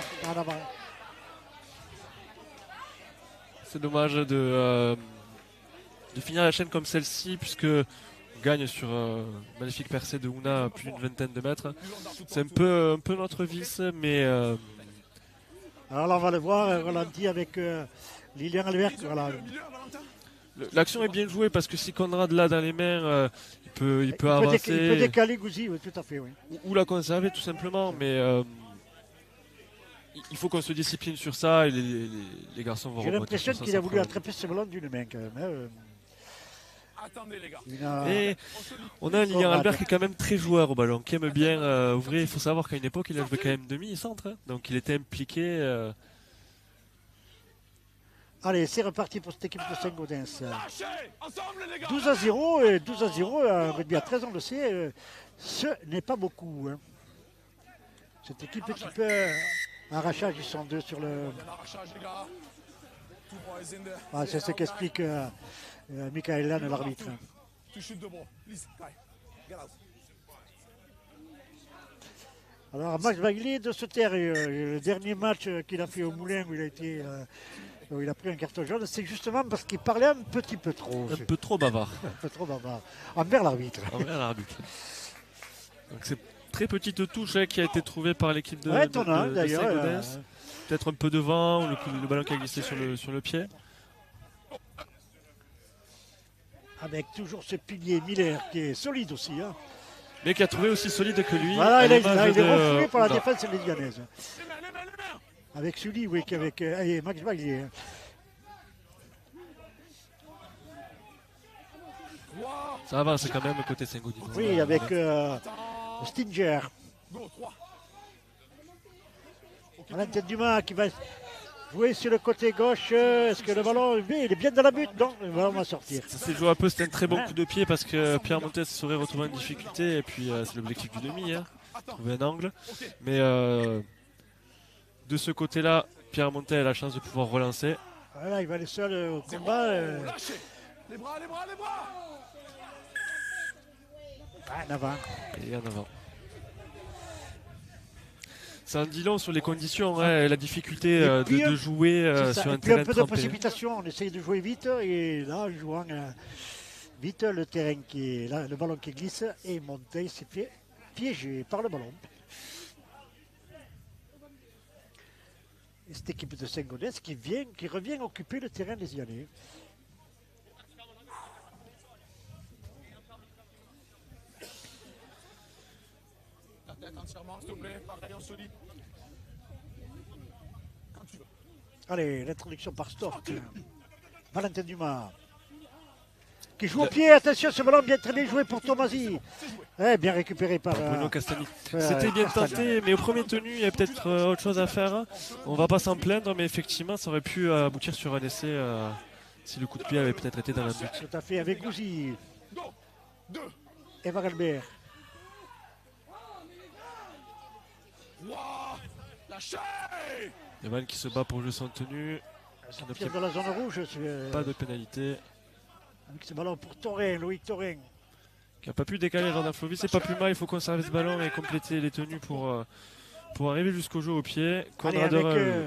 C'est dommage de finir la chaîne comme celle-ci, puisque on gagne sur magnifique percée de Ouna à plus d'une vingtaine de mètres. C'est un peu notre vice, mais Alors là, on va le voir, ralenti avec Lilian Albert. Voilà. l'action est bien jouée, parce que si Conrad l'a dans les mains, il peut Il peut avancer décaler Gouzik, oui, tout à fait, oui. ou la conserver tout simplement, mais il faut qu'on se discipline sur ça et les garçons vont J'ai rebondir l'impression sur ça qu'il a sans voulu problème. attraper ce ballon d'une main quand même. Hein. Attendez, les gars. Et on a un Lilian Albert qui est quand même très joueur au ballon, qui aime bien ouvrir. Il faut savoir qu'à une époque, il a joué quand même demi-centre, hein. Donc il était impliqué. Allez, c'est reparti pour cette équipe de Saint-Gaudens. Lâchez ensemble, les gars. 12-0, et 12-0, avec bien 13 ans, on le sait, ce n'est pas beaucoup. Hein. Cette équipe qui peut arrachage, ils sont deux sur le. Un arrachage, les gars. Two boys in there. Ah, c'est ce qu'explique Michael Lann, l'arbitre. Tu chutes de bras. Lise, Kai. Get out. Alors, Max Bagley de se taire. Le dernier match qu'il a fait au Moulin où où il a pris un carton jaune, c'est justement parce qu'il parlait un petit peu trop. Un peu trop bavard Un peu trop bavard. Envers l'arbitre. envers l'arbitre. Donc c'est très petite touche qui a été trouvée par l'équipe de, Ouais, de, étonnant, de- de d'ailleurs. Saint-Gaudens. Peut-être un peu devant, ou le ballon qui a glissé sur le pied. Avec toujours ce pilier Miller qui est solide aussi. Hein. Mais qui a trouvé aussi solide que lui. Voilà, à il est l'image de refoulé par la Ouna. défense légianaise. Les mains. Avec Sully, oui, avec et Max Bagley. Hein. Trois. Ça avance quand même côté Saint-Gaudens. Oui, avec Stinger. Go, 3. Valentin Dumas qui va jouer sur le côté gauche. Est-ce que le ballon, il est bien dans la butte? Non, le ballon va sortir. Ça s'est joué un peu, c'était un très bon coup de pied parce que Pierre Montes se serait retrouvé en difficulté et puis c'est l'objectif du demi, hein, trouver un angle. Mais de ce côté-là, Pierre Montes a la chance de pouvoir relancer. Voilà, il va aller seul au combat. Lâchez. Les bras. En avant. Et en avant. Ça en dit long sur les conditions, hein, la difficulté Et puis, de jouer C'est ça. sur Et un puis un terrain peu de trempé. précipitation. On essaye de jouer vite. Et là, en jouant vite, le terrain qui est là, le ballon qui glisse et Monteil s'est fait piéger par le ballon. Et cette équipe de Saint-Gaudens qui revient occuper le terrain des Lyonnais. La tête entièrement, s'il te plaît. Pareil, en solide. Quand tu veux. Allez, l'introduction par Stork. Valentin Dumas. Qui joue au pied, attention, ce ballon bien très bien joué pour Tomasi. Bien récupéré par Bruno Castagni. ouais, C'était bien Castagni. tenté, mais au premier tenu, il y a peut-être autre chose à faire. On va pas s'en plaindre, mais effectivement, ça aurait pu aboutir sur un essai si le coup de pied avait peut-être été dans la but. Tout à fait, avec Gouzi, Go. 2. Eva Galbert. Wow. Lâchez. Evan qui se bat pour jouer son tenu. Sortir de la zone rouge, Pas de pénalité. avec ce ballon pour Thorin, Loïc Thorin. Qui n'a pas pu décaler Jordan Flovy. C'est pas plus mal, il faut conserver ce ballon et compléter les tenues pour arriver jusqu'au jeu au pied. Allez, Conrad avec Earl.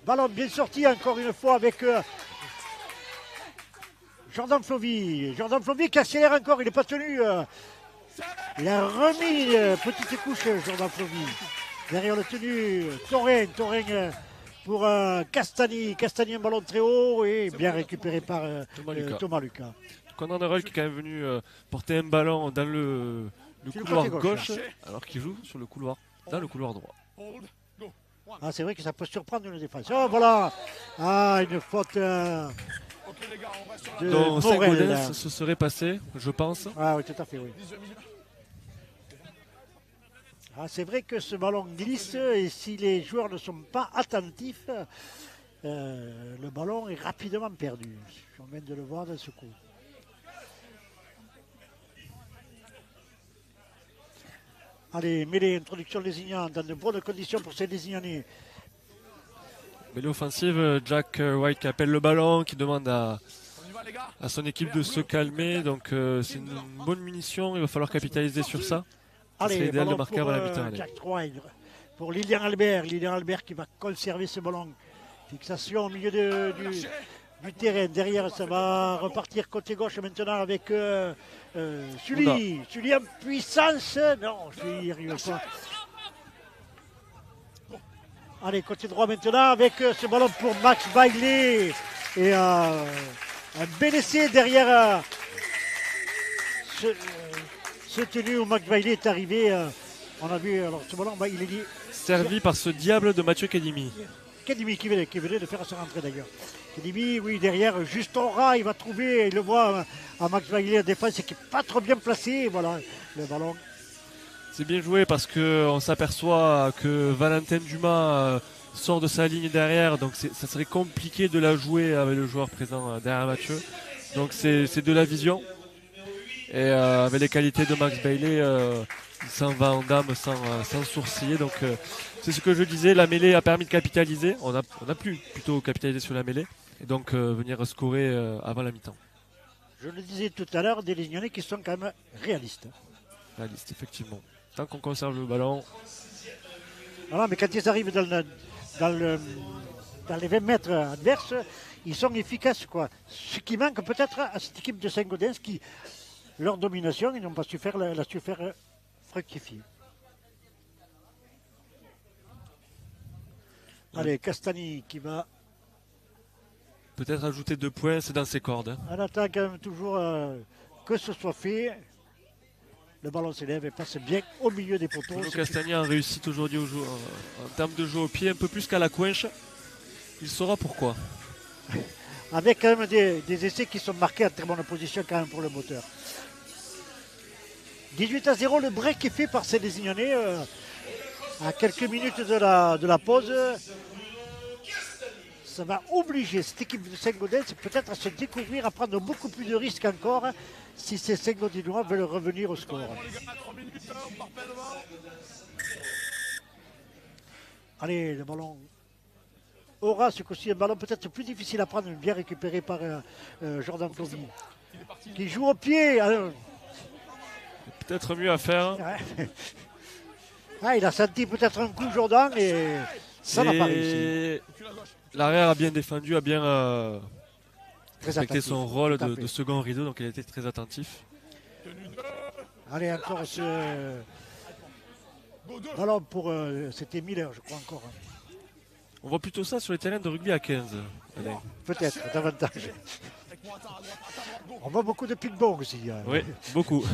ballon bien sorti encore une fois avec Jordan Flovy. Jordan Flovy qui accélère encore, il n'est pas tenu. Il a remis petite couche, Jordan Flovy. Derrière le tenu, Thorin pour Castagni. Castagni, un ballon très haut et bien récupéré par Thomas Lucas. Conrad Earl qui est quand même venu porter un ballon dans le Sur le couloir côté gauche, gauche. alors qu'il joue sur le couloir, dans le couloir droit. Hold. Go. Ah, c'est vrai que ça peut surprendre une défense. Oh, voilà. Ah, une faute Ok, les gars, on reste sur la de Donc Morel. Saint-Gaudens se serait passé, je pense. Ah oui, tout à fait, oui. 18 minutes. Ah, c'est vrai que ce ballon glisse et si les joueurs ne sont pas attentifs, le ballon est rapidement perdu. On vient de le voir dans ce coup. Allez, mêlée, introduction Lézignan dans de bonnes conditions pour ces Lézignanais. Mêlée offensive, Jack White qui appelle le ballon, qui demande à On y va, à son équipe de se calmer. Donc c'est une bonne munition, il va falloir capitaliser sur ça. C'est Allez, idéal de ballon marquer pour avant la mi-temps. allez. Jack Troy, pour Lilian Albert. Lilian Albert qui va conserver ce ballon. Fixation au milieu du terrain. Derrière, ça va repartir côté gauche maintenant avec Sully. Sully en puissance. Non, Sully n'y arrive pas. Allez, côté droit maintenant avec ce ballon pour Max Bailey. Et un bel essai derrière ce tenu où Max Bailey est arrivé. On a vu, alors ce ballon, il est dit. Servi par ce diable de Mathieu Kedimi. Kedimi qui venait de faire sa rentrée d'ailleurs. Kedimi, oui, derrière, juste en ras, il va trouver, il le voit à Max Bailey à défense, qui n'est pas trop bien placé. Voilà, le ballon. C'est bien joué parce qu'on s'aperçoit que Valentin Dumas sort de sa ligne derrière, donc ça serait compliqué de la jouer avec le joueur présent derrière Mathieu. Donc c'est de la vision. Et avec les qualités de Max Bailey, il s'en va en dame sans sourciller. Donc c'est ce que je disais, la mêlée a permis de capitaliser. On a pu plutôt capitaliser sur la mêlée et donc venir scorer avant la mi-temps. Je le disais tout à l'heure, des Lignanais qui sont quand même réalistes. Réaliste, effectivement. Tant qu'on conserve le ballon. Voilà, mais quand ils arrivent dans les 20 mètres adverses, ils sont efficaces, quoi. Ce qui manque peut-être à cette équipe de Saint-Gaudens, qui, leur domination, ils n'ont pas su faire, fructifier. Allez, Castani qui va. Peut-être ajouter 2 points, c'est dans ses cordes. Hein. On attend quand même toujours que ce soit fait. Le ballon s'élève et passe bien au milieu des poteaux. Bruno Castagna a réussi aujourd'hui en termes de jeu au pied, un peu plus qu'à la coinche. Il saura pourquoi. Avec quand même des essais qui sont marqués à très bonne position quand même pour le moteur. 18-0, le break est fait par ces Désignanais à quelques minutes de la pause. Ça va obliger cette équipe de Saint-Gaudens peut-être à se découvrir, à prendre beaucoup plus de risques encore si ces Saint-Gaudinois veulent revenir au score. Allez, le ballon aura ce coup-ci un ballon peut-être plus difficile à prendre, bien récupéré par Jordan Fauvi, qui joue au pied. Peut-être mieux à faire. Ah, il a senti peut-être un coup Jordan et ça n'a pas réussi. L'arrière a bien défendu, a bien respecté son rôle de de second rideau, donc il a été très attentif. Allez, encore ce ballon pour c'était Miller, je crois encore. On voit plutôt ça sur les terrains de rugby à 15. Allez. Peut-être, davantage. On voit beaucoup de ping-pong aussi. Hein. Oui, beaucoup.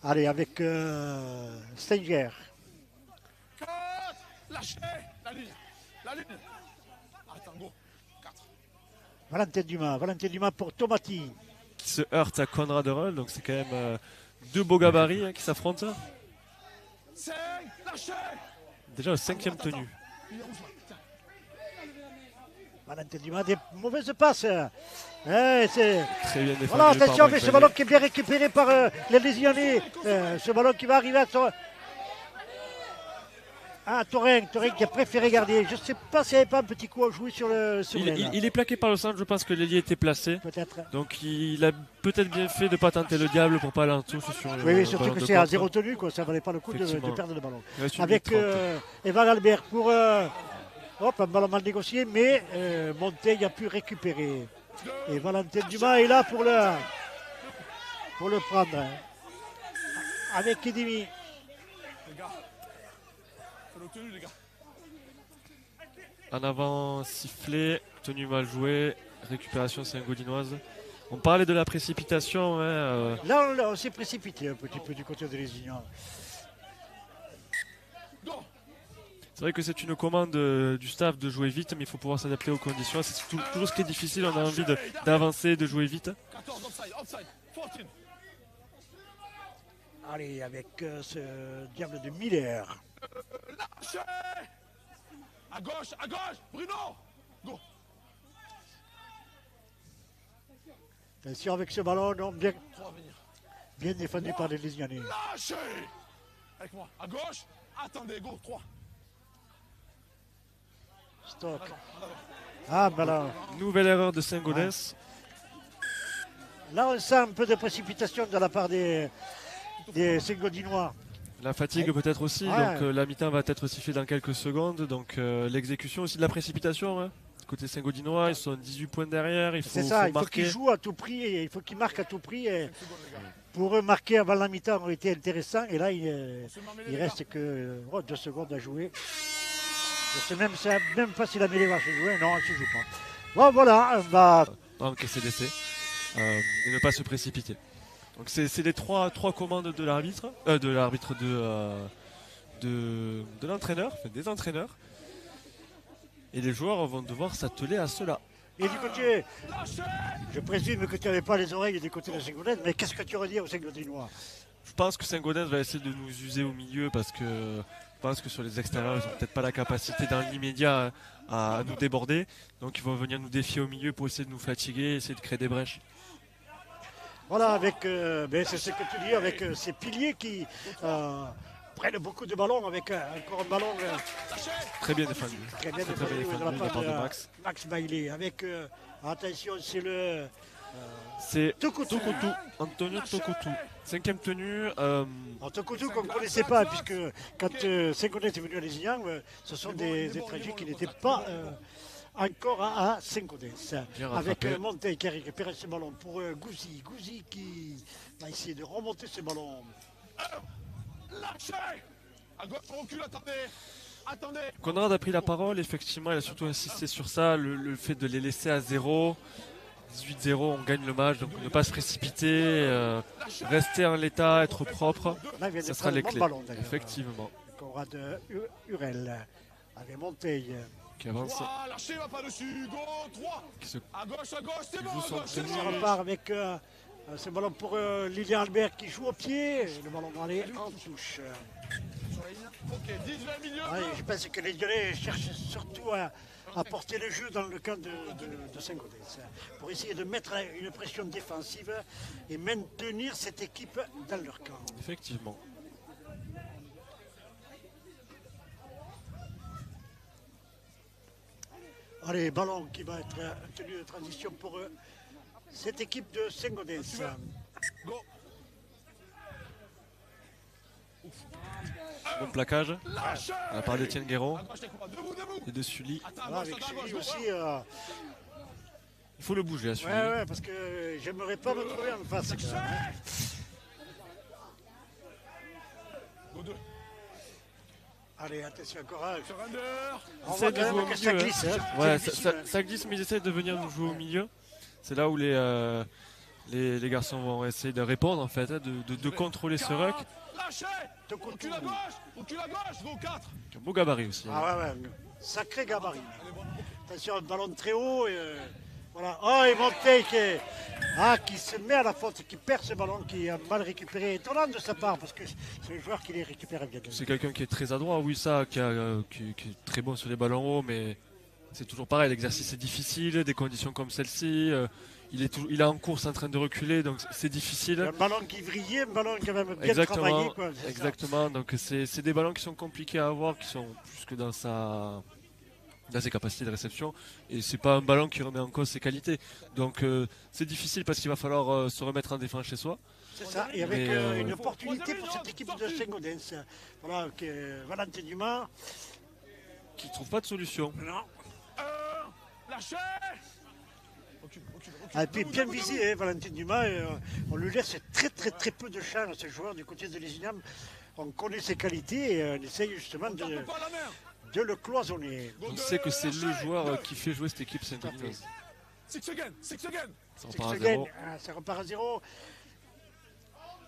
Allez, avec Stenger. Lâchez la ligne. La ligne. Attends, go. 4. Valentin Dumas pour Tomati. Qui se heurte à Conrad Roll, donc c'est quand même 2 beaux gabarits qui s'affrontent. 5. Lâchez. Déjà le 5e tenu. Valentin Dumas, des mauvaises passes. Très bien défendu. Voilà, attention avec ce ballon qui est bien récupéré par les Lésionnais. Ce ballon qui va arriver à Thorin qui a préféré garder. Je ne sais pas s'il n'y avait pas un petit coup à jouer sur le il est plaqué par le centre, je pense que l'ailier était placé. Peut-être. Donc il a peut-être bien fait de ne pas tenter le diable pour pas aller en touche sur le Oui, surtout ballon que de c'est à contre. 0 tenue, quoi. Ça ne valait pas le coup de perdre le ballon. Avec Evan Albert pour un ballon mal négocié, mais Montaigne a pu récupérer. Et Valentin Dumas est là pour le prendre. Avec Kedimi. Les gars. C'est l'obtenu, les gars. En avant, sifflé, tenue mal jouée, récupération Saint-Gaudinoise. On parlait de la précipitation. Hein, Là, on s'est précipité un petit peu du côté de Lézignan. C'est vrai que c'est une commande du staff de jouer vite, mais il faut pouvoir s'adapter aux conditions. C'est toujours ce qui est difficile, on a envie d'avancer, de jouer vite. 14, offside, 14. Allez, avec ce diable de Miller. Lâchez. À gauche, Bruno. Go. Attention avec ce ballon, non, bien défendu par les Lésignanais. Lâchez. Avec moi, à gauche. Attendez, go, 3. Stop. Ah, ben là. Nouvelle erreur de Saint-Gaudens. Là, on sent un peu de précipitation de la part des Saint-Gaudinois. La fatigue peut-être aussi, Ouais. donc la mi-temps va être sifflée dans quelques secondes, donc l'exécution aussi de la précipitation. Hein. Côté Saint-Gaudinois, ils sont 18 points derrière, il faut, C'est ça, faut il faut qu'ils marquer. jouent à tout prix, et il faut qu'ils marquent à tout prix. Et pour eux, marquer avant la mi-temps aurait été intéressant, et là, il reste que 2 secondes à jouer. Je sais même pas si la mêlée va se jouer, non, elle ne se joue pas. Bon, voilà, on va... Pas encaisser d'essai et ne pas se précipiter. Donc c'est les trois commandes de l'arbitre, de l'entraîneur, enfin, des entraîneurs. Et les joueurs vont devoir s'atteler à cela. Et du côté, je présume que tu n'avais pas les oreilles du côté de Saint-Gaudens, mais qu'est-ce que tu redis aux Saint-Gaudinois? Je pense que Saint-Gaudens va essayer de nous user au milieu parce que je pense que sur les extérieurs, ils n'ont peut-être pas la capacité dans l'immédiat à nous déborder. Donc ils vont venir nous défier au milieu pour essayer de nous fatiguer, essayer de créer des brèches. Voilà, avec, c'est ce que tu dis, avec ces piliers qui prennent beaucoup de ballons, avec encore un ballon Très bien défendu. très bien Très défendu bien de la défendu part de Max. Max Bailey. Avec, attention, c'est le C'est Tokutu. Antonio Tokutu. 5e tenue. Tokutu qu'on ne connaissait pas, puisque quand Saint-Gaudens est venu à Lézignan, ce sont des étrangers qui n'étaient pas encore à Saint-Gaudens. Bien Avec rattrapé. Montaigne qui a récupéré ce ballon pour Gouzi. Gouzi qui va essayer de remonter ce ballon. Lâchez. À gauche, on recule, attendez. Conrad a pris la parole, effectivement, il a surtout insisté sur ça, le fait de les laisser à 0. 18-0, on gagne le match, donc ne pas se précipiter, rester en l'état, être propre, Là, il vient de ça sera prendre les le bon clés. ballon, d'ailleurs. Effectivement, Conrad Hurel avec Montaigne. qui avance, 3, lâchez, va pas dessus. Go, 3. qui se À gauche, c'est Qui bon, joue à son gauche, c'est tenue. Ça bon. repart avec ce ballon pour Lilian Albert qui joue au pied. Le ballon va aller en touche. Sur la ligne. Ok, 10-20 milieu. Ouais, je pense que les Lyonnais cherchent surtout à porter le jeu dans le camp de Saint-Gaudens pour essayer de mettre une pression défensive et maintenir cette équipe dans leur camp. effectivement. Allez, ballon qui va être tenu de transition pour cette équipe de Saint-Gaudens. Go. Bon plaquage, Lâchez. à la part d'Etienne Guéron À gauche, les combats. Debout. et de Sully. Attends, Voilà, à gauche, avec attends, à Sully gauche, aussi. Il faut le bouger à Sully. Ouais, parce que j'aimerais pas me trouver en face. Quand même. Go 2. Allez, attention encore un. Surrender. On Essaie voit de quand jouer même au que ça milieu, glisse. hein. Hein. Ouais, Ça glisse, ça glisse, mais ils essaient de venir nous jouer au milieu. C'est là où les garçons vont essayer de répondre en fait, hein, de contrôler ce ruck. Lâchez. Tokutu. Recule à gauche. Go 4. Un beau gabarit aussi. hein. Ah ouais, sacré gabarit. Attention, un ballon très haut. Voilà. Oh, et Montaigne qui se met à la faute, qui perd ce ballon, qui a mal récupéré. Étonnant de sa part, parce que c'est le joueur qui les récupère bien. C'est quelqu'un qui est très adroit, oui, ça, qui est très bon sur les ballons hauts, mais c'est toujours pareil, l'exercice est difficile, des conditions comme celle-ci, il est en course en train de reculer, donc c'est difficile. Un ballon qui vrillait, un ballon quand même bien Exactement, travaillé. Quoi, c'est ça. exactement. Donc c'est des ballons qui sont compliqués à avoir, qui sont plus que dans ses capacités de réception, et c'est pas un ballon qui remet en cause ses qualités. Donc c'est difficile parce qu'il va falloir se remettre en défense chez soi. C'est ça, et avec Mais, une opportunité pour cette équipe de Saint-Gaudens. Voilà, Valentin Dumas. Qui trouve pas de solution. Non. Lâchez. Recule. Et puis bien visé, hein, Valentin Dumas. On lui laisse très peu de chance à ce joueur du côté de Lézignan. On connaît ses qualités et on essaye justement Tape pas la main. de le cloisonner. On sait que c'est le joueur qui fait jouer cette équipe Saint-Gaudens. 6 again. Ça repart à Six 0. again, ça repart à 0.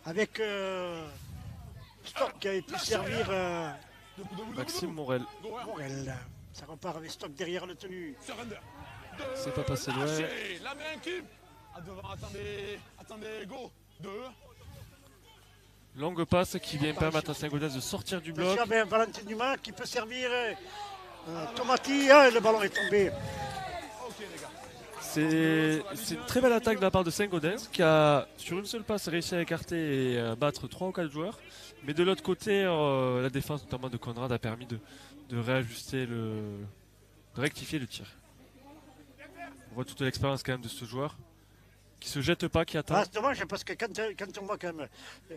Avec Stock qui avait pu servir Debout. Maxime Morel. Morel. Ça repart avec Stock derrière le tenu. Surrender. C'est pas passé loin. Lâchez. La main qui. À devant, attendez, go. 2. Longue passe qui vient permettre à Saint-Gaudens de sortir du bloc. Attention, ben, Valentin Dumas qui peut servir Tomati. Ah, le ballon est tombé. Ok, les gars. C'est une très belle attaque de la part de Saint-Gaudens qui a, sur une seule passe, réussi à écarter et battre 3 ou 4 joueurs. Mais de l'autre côté, la défense, notamment de Conrad, a permis de réajuster de rectifier le tir. On voit toute l'expérience quand même de ce joueur qui se jette pas, qui attend. Ah, c'est dommage parce que quand on voit quand même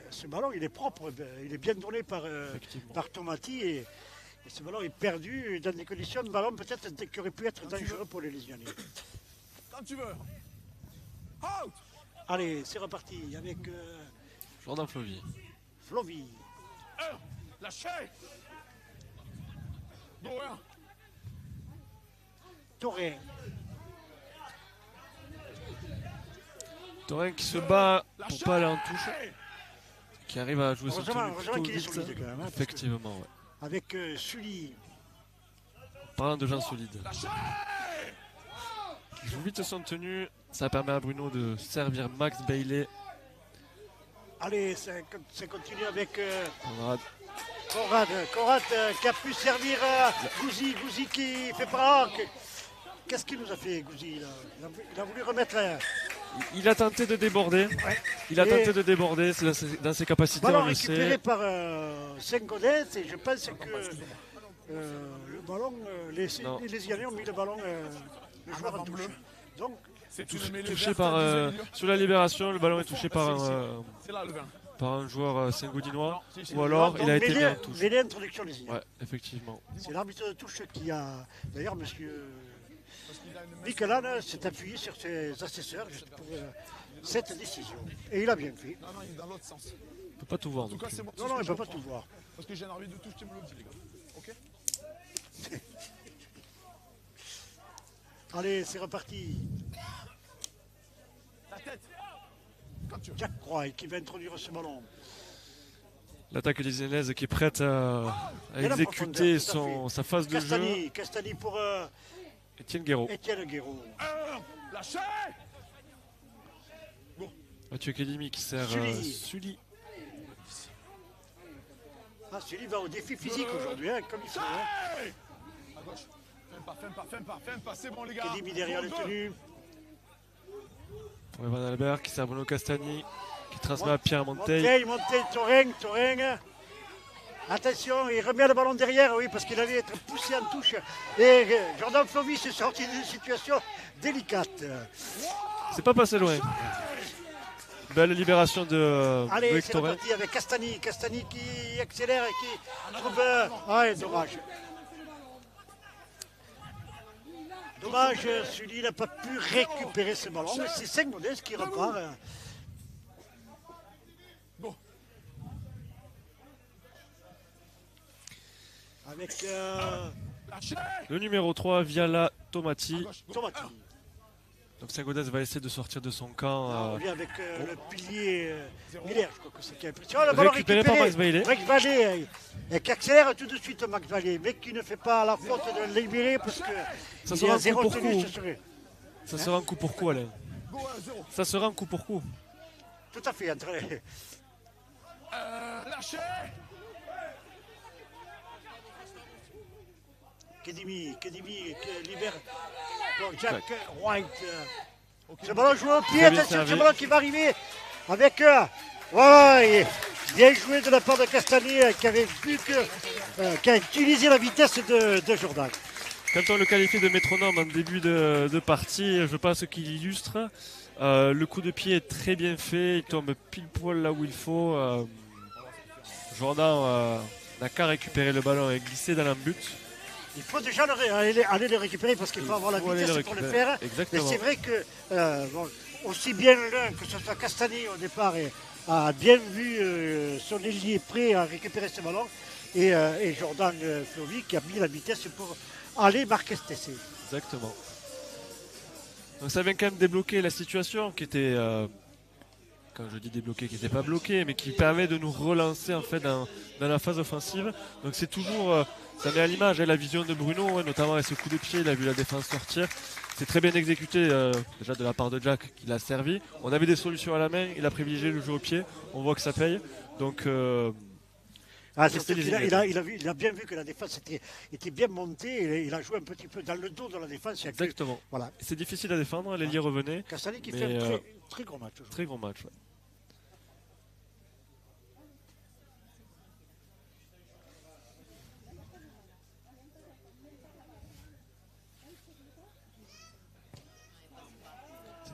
ce ballon, il est propre, il est bien donné Effectivement. par Tomati et ce ballon est perdu dans des conditions de ballon peut-être qui aurait pu être dangereux pour les Lésionnais. Quand tu veux. Out. Allez, c'est reparti avec Jordan Flovy. Flovy. Lâchez. Go, hein. Toré. Torin qui se bat pour pas aller en touche, qui arrive à jouer son Heureusement plutôt qu'il est vite. solide quand même. Hein, Effectivement, ouais. avec Sully. Parlant de gens solides. Qui joue vite son tenue, ça permet à Bruno de servir Max Bailey. Allez, ça continue avec Conrad. Conrad qui a pu servir Gouzi. Gouzi qui fait pas. Qu'est-ce qu'il nous a fait, Gouzi là il a voulu remettre. Il a tenté de déborder. Ouais. Il a tenté de déborder, c'est dans ses capacités, Ballon on le récupéré sait. par Sengodès et je pense que le ballon, les Lésiannais ont mis le ballon, le joueur en touche. Donc, C'est une mêlée Touché verte par à 10 minutes. sur la libération, le ballon est touché par C'est là le vin. un joueur Saint-Gaudinois. Si, Ou alors donc, il a été mis en touche. mêlée introduction Lésienne. Ouais, effectivement. C'est l'arbitre de touche qui a. D'ailleurs, monsieur Michelan s'est appuyé sur ses assesseurs juste pour cette décision. Et il a bien fait. Non, il est dans l'autre sens. On peut pas tout voir. En tout non cas, plus. c'est moi. Non, il ne peut pas tout voir. Parce que j'ai un arbitre de touche, tu me le dis, les gars. Ok. Allez, c'est reparti. La tête. Quand tu veux. Jack Croix qui va introduire ce ballon. L'attaque lésiennaise qui est prête à Et la exécuter profondeur, tout à fait. sa phase de jeu. Castani pour Étienne Guéraud. Étienne Guéraud. Lâchez. Mathieu Kedimi qui sert Sully. Sully. Ah, Sully va au défi physique aujourd'hui, hein, comme il faut. Hein. À gauche. Fais pas, c'est bon, les gars. Kedimi derrière les tenues. Pour Evan Albert qui sert Bruno Castagni. Qui transmet à Pierre Monteil. Monteil, Torin. Attention, il remet le ballon derrière, oui, parce qu'il allait être poussé en touche. Et Jordan Flovy s'est sorti d'une situation délicate. C'est pas passé loin. Belle libération de Allez, Loïc c'est Torin. reparti avec Castani. Castani qui accélère et qui trouve. Ouais, dommage. Dommage, Sully n'a pas pu récupérer ce ballon. Mais c'est Sengodès qui repart. Avec Le numéro 3, Viala Tomati. Tomati. Donc Saint-Gaudens va essayer de sortir de son On camp. revient avec le pilier Miller, je crois que c'est qui a pris. Le ballon Récupéré par Max Bailey. Max Bailey et qui accélère tout de suite Max Bailey, mais qui ne fait pas la faute de le libérer parce que Ça il sera a un coup zéro pour tenue, coup. ce serait. Ça sera un coup pour coup, Alain. Ça sera un coup pour coup. Tout à fait, entre les... Lâchez. Kedimi qui libère pour Jack White. Ce ballon joué au pied, Très bien attention, ce servi. ballon qui va arriver avec voilà, et bien joué de la part de Castani qui avait vu qui a utilisé la vitesse de Jordan. Quand on le qualifie de métronome en début de partie, je pense qu'il illustre. Le coup de pied est très bien fait, il tombe pile poil là où il faut. Jordan n'a qu'à récupérer le ballon et glisser dans l'embut. Il faut déjà aller le récupérer parce qu'il faut avoir la faut aller vitesse le pour le récupérer. faire. Exactement. Mais c'est vrai que bon, aussi bien l'un que ce soit Castani au départ a bien vu son ailier prêt à récupérer ce ballon et Jordan Flovy qui a mis la vitesse pour aller marquer cet essai. Exactement. Donc ça vient quand même débloquer la situation qui était, quand je dis débloquer, qui n'était pas bloquée, mais qui permet de nous relancer en fait dans la phase offensive. Donc c'est toujours, ça met à l'image la vision de Bruno, notamment avec ce coup de pied, il a vu la défense sortir. C'est très bien exécuté déjà de la part de Jack qui l'a servi. On avait des solutions à la main, il a privilégié le jeu au pied, on voit que ça paye. Donc Surtout qu'il il a bien vu que la défense était bien montée et il a joué un petit peu dans le dos de la défense. exactement. Voilà. C'est difficile à défendre, l'ailier revenait. Castani qui Mais, fait un très gros match. Très gros match. Ouais.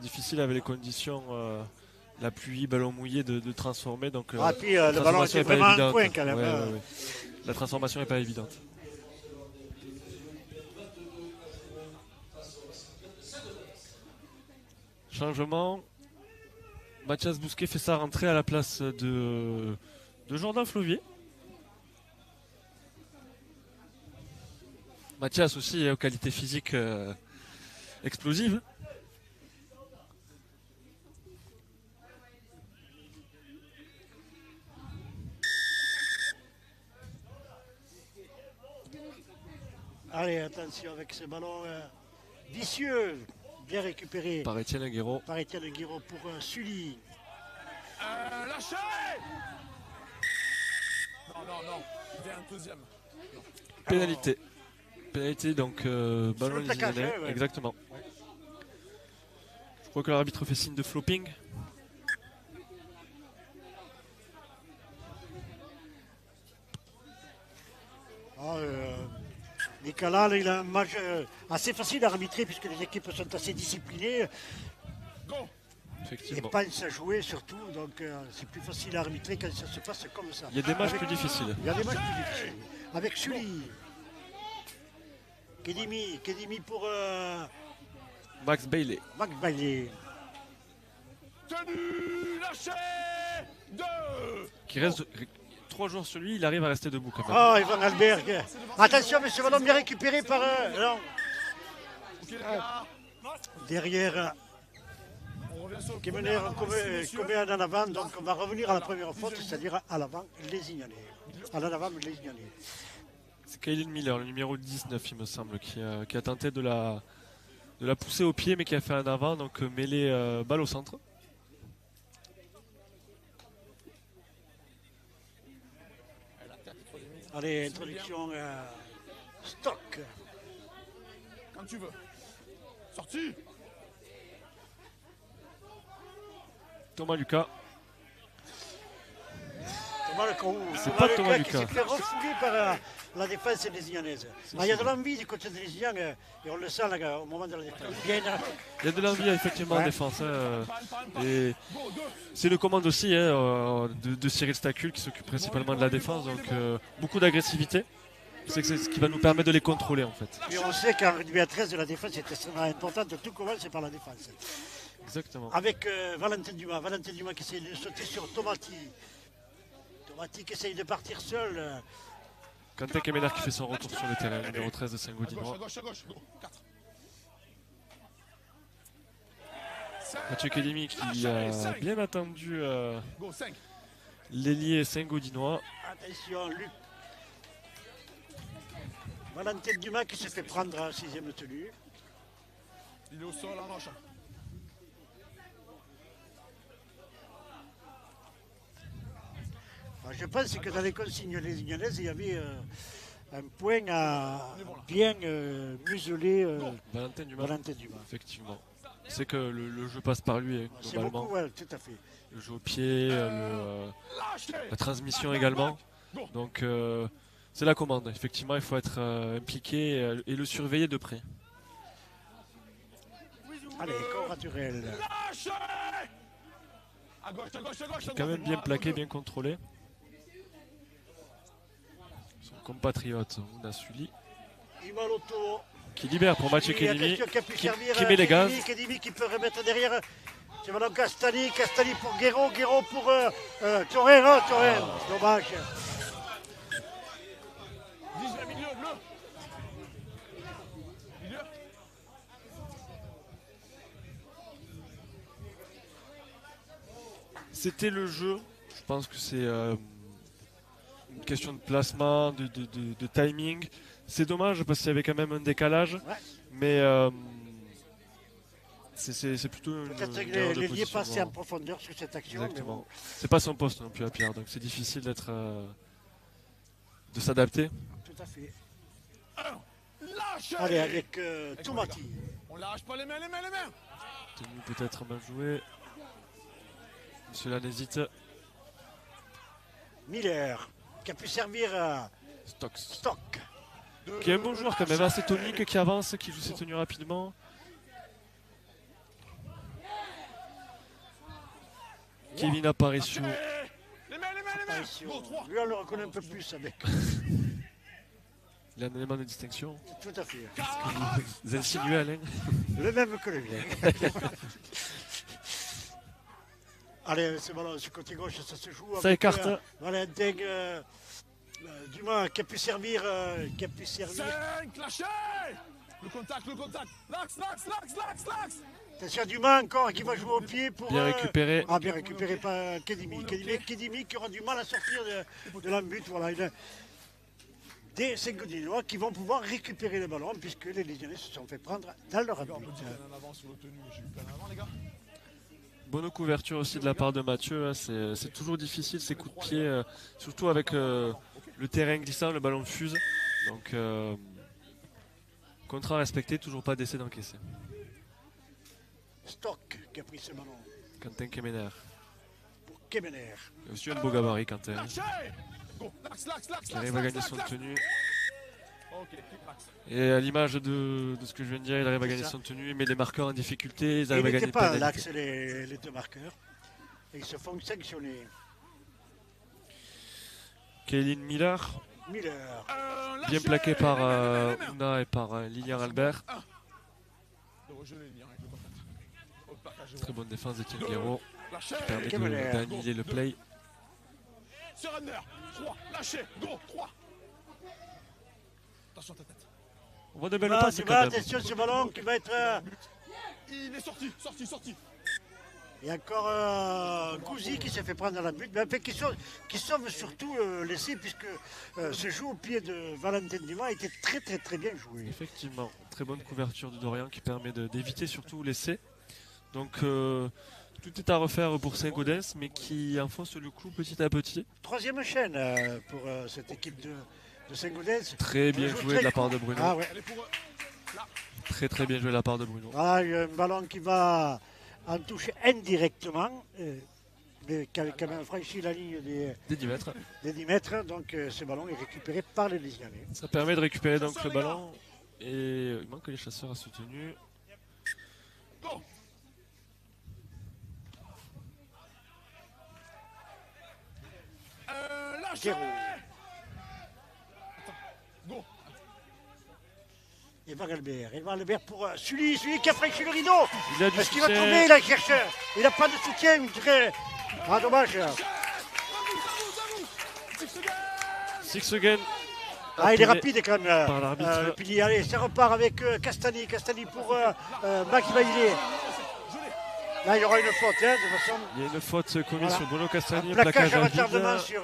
difficile avec les conditions, la pluie, ballon mouillé, de transformer. Donc, Puis le ballon transformation était est pas vraiment un évidente. coin quand même. Ouais, ouais, ouais. La transformation n'est pas évidente. Changement. Mathias Bousquet fait sa rentrée à la place de Jordan Flovier. Mathias aussi aux qualités physiques explosives. Allez, attention avec ce ballon vicieux, bien récupéré Par Étienne Guéraud. par Étienne Guiraud pour Sully. Lâchez. Non. Il y a un deuxième. Pénalité. Pénalité, donc ballon le plaquage, lésignanais. ouais. Exactement. Je crois que l'arbitre fait signe de flopping. Nicolas, là, il a un match assez facile à arbitrer puisque les équipes sont assez disciplinées Go. et Effectivement. pensent à jouer surtout. Donc c'est plus facile à arbitrer quand ça se passe comme ça. Il y a des matchs plus difficiles. Il y a des matchs plus difficiles. Avec Sully. Kedimi pour Max Bailey. Max Bailey. Tenu. Lâchez. 2. Qui reste 3 jours sur lui, il arrive à rester debout quand même. Ah, Ivan Albert. Attention, mais ce ballon bien récupéré par non. Ok les gars. Derrière On revient sur le Kemener premier avant, commet en avant. Donc on va revenir à la première faute, c'est-à-dire à l'avant Lézignanais. À l'avant Lézignanais. C'est Kaylin Miller, le numéro 19, il me semble, qui a tenté de la pousser au pied, mais qui a fait un avant, donc mêlée balle au centre. Allez, introduction stock. Quand tu veux. Sorti. Thomas Lucas. C'est pas Thomas qui Lucas. s'est fait refouler par la défense lésignanaise. Il y a de l'envie du côté des Lésignans et on le sent là, au moment de la défense. Bien, Il y a de l'envie effectivement en Ouais. défense. Et c'est une commande aussi de Cyril Stacul qui s'occupe principalement de la défense. Donc beaucoup d'agressivité. C'est ce qui va nous permettre de les contrôler en fait. et on sait qu'en rugby à 13, la défense est extrêmement importante. Tout commence par la défense. Exactement. Avec Valentin Dumas. Valentin Dumas qui essaie de sauter sur Tomati. Tomati qui essaye de partir seul. Quentin Kemener qui fait son retour sur le terrain, numéro 13 de Saint-Gaudinois. À gauche. Go. 4. Mathieu Kedimi qui a bien attendu Go 5. l'ailier Saint-Gaudinois. Attention, Luc. Valentin Dumas qui se fait prendre en 6e tenue. Il est au sol en roche. Je pense que dans les consignes lésignanaises, il y avait un point à bien museler Valentin Dumas. Valentin Dumas. Effectivement. C'est que le jeu passe par lui C'est globalement. beaucoup, ouais, tout à fait. Le jeu au pied, la transmission également. Donc c'est la commande. Effectivement, il faut être impliqué et le surveiller de près. Allez, corps naturel. Lâchez. À gauche. Quand même bien plaqué, bien contrôlé. Son compatriote Ouna Sully Imaloto. qui libère pour Mathieu Qui, Kedimi, attention, qui a pu servir qui met les gaz. Kedimi qui peut remettre derrière. C'est maintenant Castani pour Guéraud pour Torren. C'est dommage. 18 milieu bleu. Milieu. C'était le jeu. Je pense que c'est une question de placement, de timing. C'est dommage parce qu'il y avait quand même un décalage. Ouais. Mais c'est plutôt une Peut-être que erreur de les liés passaient en positionnement. profondeur sur cette action. mais Exactement. bon. C'est pas son poste non plus à Pierre, donc c'est difficile d'être de s'adapter. Tout à fait. Lâchez. Allez, avec Tomati. On lâche pas les mains. Tenu peut-être mal joué. Monsieur Lanésite, Miller, qui a pu servir Stocks. Stock. Qui est un bon joueur quand même, assez tonique, qui avance, qui joue ses tenues rapidement. Kevin Aparicio. Les mains, Apparition. Go, 3. Lui, on le reconnaît un peu plus avec. Il a un élément de distinction. Tout à fait. Vous insinuez, Alain? Le même que le mien. Allez, c'est voilà, ce côté gauche, ça se joue. Ça écarte. Valentin Dumas qui a pu servir. 5, lâchez. Le contact. L'axe. Attention, Dumas encore qui va jouer au pied pour. Bien récupéré. Ah, bien récupéré par Kedimi. Kedimi qui aura du mal à sortir de la but. Voilà, des 5 Godinois qui vont pouvoir récupérer le ballon puisque les Lyonnais se sont fait prendre dans leur but. En avant sur le tenue. J'ai eu plein avant, les gars. Bonne couverture aussi de la part de Mathieu. Hein. C'est toujours difficile ces coups de pied, surtout avec le terrain glissant, le ballon fuse. Donc, contrat respecté, toujours pas d'essai d'encaisser. Stock qui a pris ce ballon Quentin Kemener. pour Kemener. Il a aussi un beau gabarit, Quentin. Lâchez. Go, l'axe. Qui arrive à gagner son tenue. Ok, l'axe. Et à l'image de ce que je viens de dire, il arrive à gagner son tenue, il met les marqueurs en difficulté, ils Ils arrivent à gagner n'étaient le pas à pénalité. l'axe les deux marqueurs. Et ils se font sanctionner. Kaylin Miller, Miller. bien plaqué par Ouna et par Lilian Albert. De regeler les liens avec le contact. Au plaquage. Très bonne défense de Guerrero, Lâchez. qui permet Kemener. d'annihiler le play. Surrender. 3, lâchez. Go, 3. Attention à ta tête. On voit de belles Là, passes tu quand vas, même. attention ce ballon qui va être. Il est sorti. Il y a encore Gouzi qui s'est fait prendre dans la but, mais enfin, qui sauve surtout l'essai puisque ce jeu au pied de Valentin Dumas était très bien joué. Effectivement, très bonne couverture de Dorian qui permet d'éviter surtout l'essai. Donc tout est à refaire pour Saint-Gaudens, mais qui enfonce le clou petit à petit. Troisième chaîne pour cette équipe de Saint-Gaudens. Très bien joue joué très de la part court. de Bruno. Ah ouais. Elle est pour eux. Là. Très bien joué de la part de Bruno. Voilà, il y a un ballon qui va en toucher indirectement, mais qui avait quand même franchi la ligne Des 10 mètres. des 10 mètres. Donc ce ballon est récupéré par les Lyonnais. Ça permet de récupérer donc le ballon. Et il manque les chasseurs à soutenu. Go. Lâchez. Guerrero. Go. Et Albert pour Sully qui a franchi le rideau. Il a du Est-ce qu'il va succès. tomber là, chercheur? Il n'a pas de soutien, je dirais. Ah, dommage. À vous. 6 secondes. Six again. Ah, il est Appelé rapide quand même. par l'arbitre. Le pilier. Allez, ça repart avec Castani. Castani pour Max Bailey. Là, il y aura une faute, hein, de toute façon. Il y a une faute commise Voilà. sur Bruno Castagni. Un plaquage à à retardement vide. sur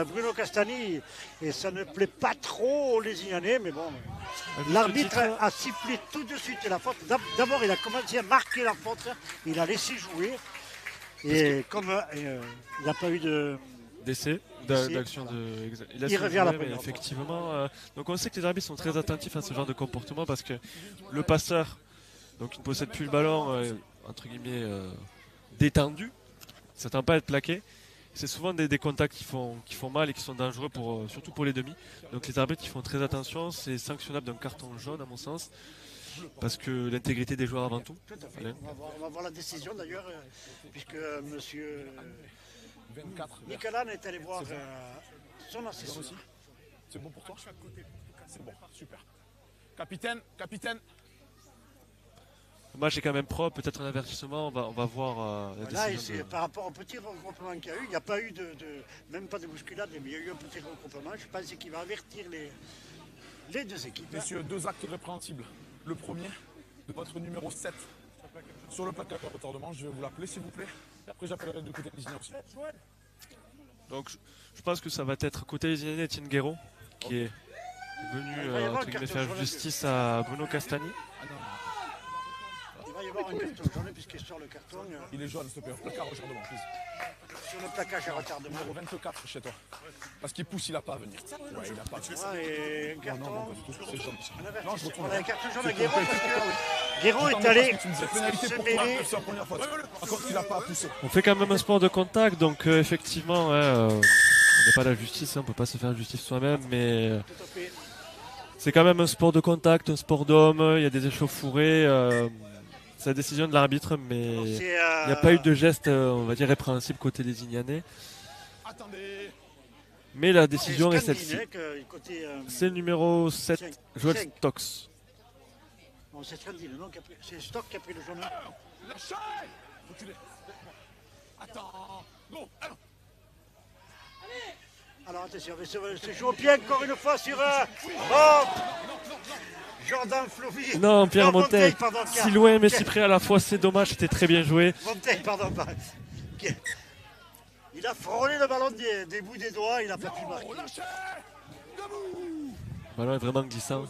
Bruno Castani. Et ça ne plaît pas trop aux Lésignanais, mais bon. À juste L'arbitre titre. a sifflé tout de suite la faute. D'abord, il a commencé à marquer la faute. Il a laissé jouer. Et comme il n'a pas eu de... D'essai, D'essai, d'action voilà. de. Il revient à la mais première effectivement. Donc on sait que les arbitres sont très attentifs à ce genre de comportement parce que le passeur, donc il ne possède plus le ballon, entre guillemets, détendu, il ne s'attend pas à être plaqué. C'est souvent des contacts qui font mal et qui sont dangereux surtout pour les demi. Donc les arbitres ils font très attention, c'est sanctionnable d'un carton jaune à mon sens. Parce que l'intégrité des joueurs avant tout. Tout à fait. Alain. On va voir la décision d'ailleurs, puisque monsieur 24. Nicolas est allé voir son assesseur. C'est bon pour toi? C'est bon, super. Capitaine. Le match est quand même propre, peut-être un avertissement, on va voir la Là, décision. c'est par rapport au petit regroupement qu'il y a eu, il n'y a pas eu même pas de bousculade, mais il y a eu un petit regroupement. Je pense qu'il va avertir les deux équipes. Messieurs, 2 actes répréhensibles. Le premier, de votre numéro 7, sur le plaquage à retardement. Je vais vous l'appeler, s'il vous plaît. Et après, j'appellerai du côté des Lyonnais aussi. Donc je pense que ça va être côté lésignanais Etienne Guéraud qui est venu Il va y avoir entre un guillemets, carton faire jaune. justice à Bruno Castagni. Il va y avoir un carton jaune puisque sur le carton, Il est jaune, s'il te plaît. Placard au retardement, please. sur le plaquage à retardement. Numéro 24 chez toi. Parce qu'il pousse, il n'a pas à venir. Ouais, il n'a pas à venir. Voilà, et un carton. Non, pas du tout. C'est jaune. Un Non, je avertissement. retourne. Voilà, un carton jaune à Guéraud parce que Guéraud est allé Tu me disais pénalité se pour toi, mêler. c'est la première fois. Encore qu'il n'a pas à pousser. On fait quand même un sport de contact, donc effectivement, on n'est pas la justice, on ne peut pas se faire justice soi-même, mais Tout à fait. c'est quand même un sport de contact, un sport d'homme, il y a des échauffourées. C'est la décision de l'arbitre, mais il C'est, n'y a pas eu de geste, on va dire, répréhensible côté des Ignanais. Attendez. Mais la décision est Scandine, celle-ci. hein, que côté, C'est le numéro 7, cinq. Joel Cinq. Stokes. Non, c'est Scandine, non, c'est Stock qui a pris le jaune. Lâchez. Reculez. Attends. Go. Alors. Alors attention, mais c'est joué au pied encore une fois sur oh, Jordan Flovy. Non, Pierre Monteil, pardon. si loin mais si près à la fois, c'est dommage, c'était très bien joué. Monteil, pardon. Il a frôlé le ballon des bouts des doigts, il n'a pas pu marquer. Oh, lâchez. Debout. Le ballon est vraiment glissant.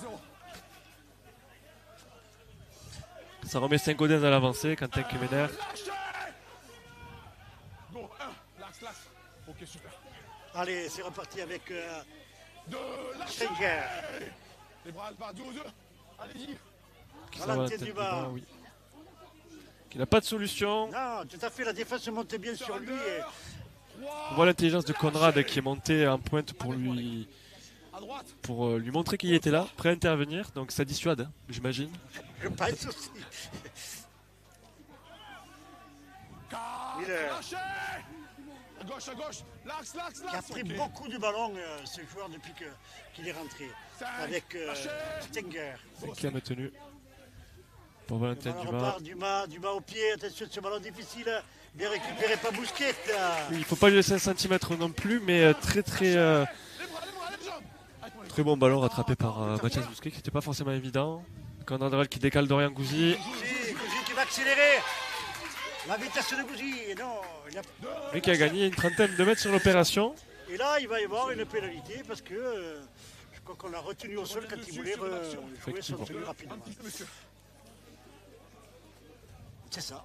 Ça remet Saint-Gaudens à l'avancée, Quentin Kemener. Lâchez. Go. 1. L'axe. Ok, super. Allez, c'est reparti avec 2. Lâchez. Schenker. Les bras bas, 2 aux 2. Allez-y. Qui s'en va à la Valentin tête du Dumas. banc, oui. Qui n'a pas de solution. Non, tout à fait, la défense montait bien sur lui. Et On voit l'intelligence de Conrad qui est monté en pointe pour lui montrer qu'il était là, prêt à intervenir. Donc ça dissuade, hein, j'imagine. je pense aussi. Miller, Lâchez. À gauche. L'axe. qui a pris beaucoup de ballons, ce joueur, depuis qu'il est rentré. Avec Stenger. Cinquième tenue pour Valentin Alors Dumas. repart Dumas au pied, attention ce ballon difficile, bien récupéré par Bousquet. Oui, il ne faut pas lui laisser un centimètre non plus, mais très bon ballon rattrapé par Mathias Bousquet, qui n'était pas forcément évident. Conrad qui décale Dorian Gouzy. Gouzy qui va accélérer. La vitesse de Gouzy, non. Lui qui a gagné une trentaine de mètres sur l'opération. Et là, il va y avoir une pénalité parce que je crois qu'on l'a retenu au sol quand il voulait jouer son tenue rapidement. C'est ça.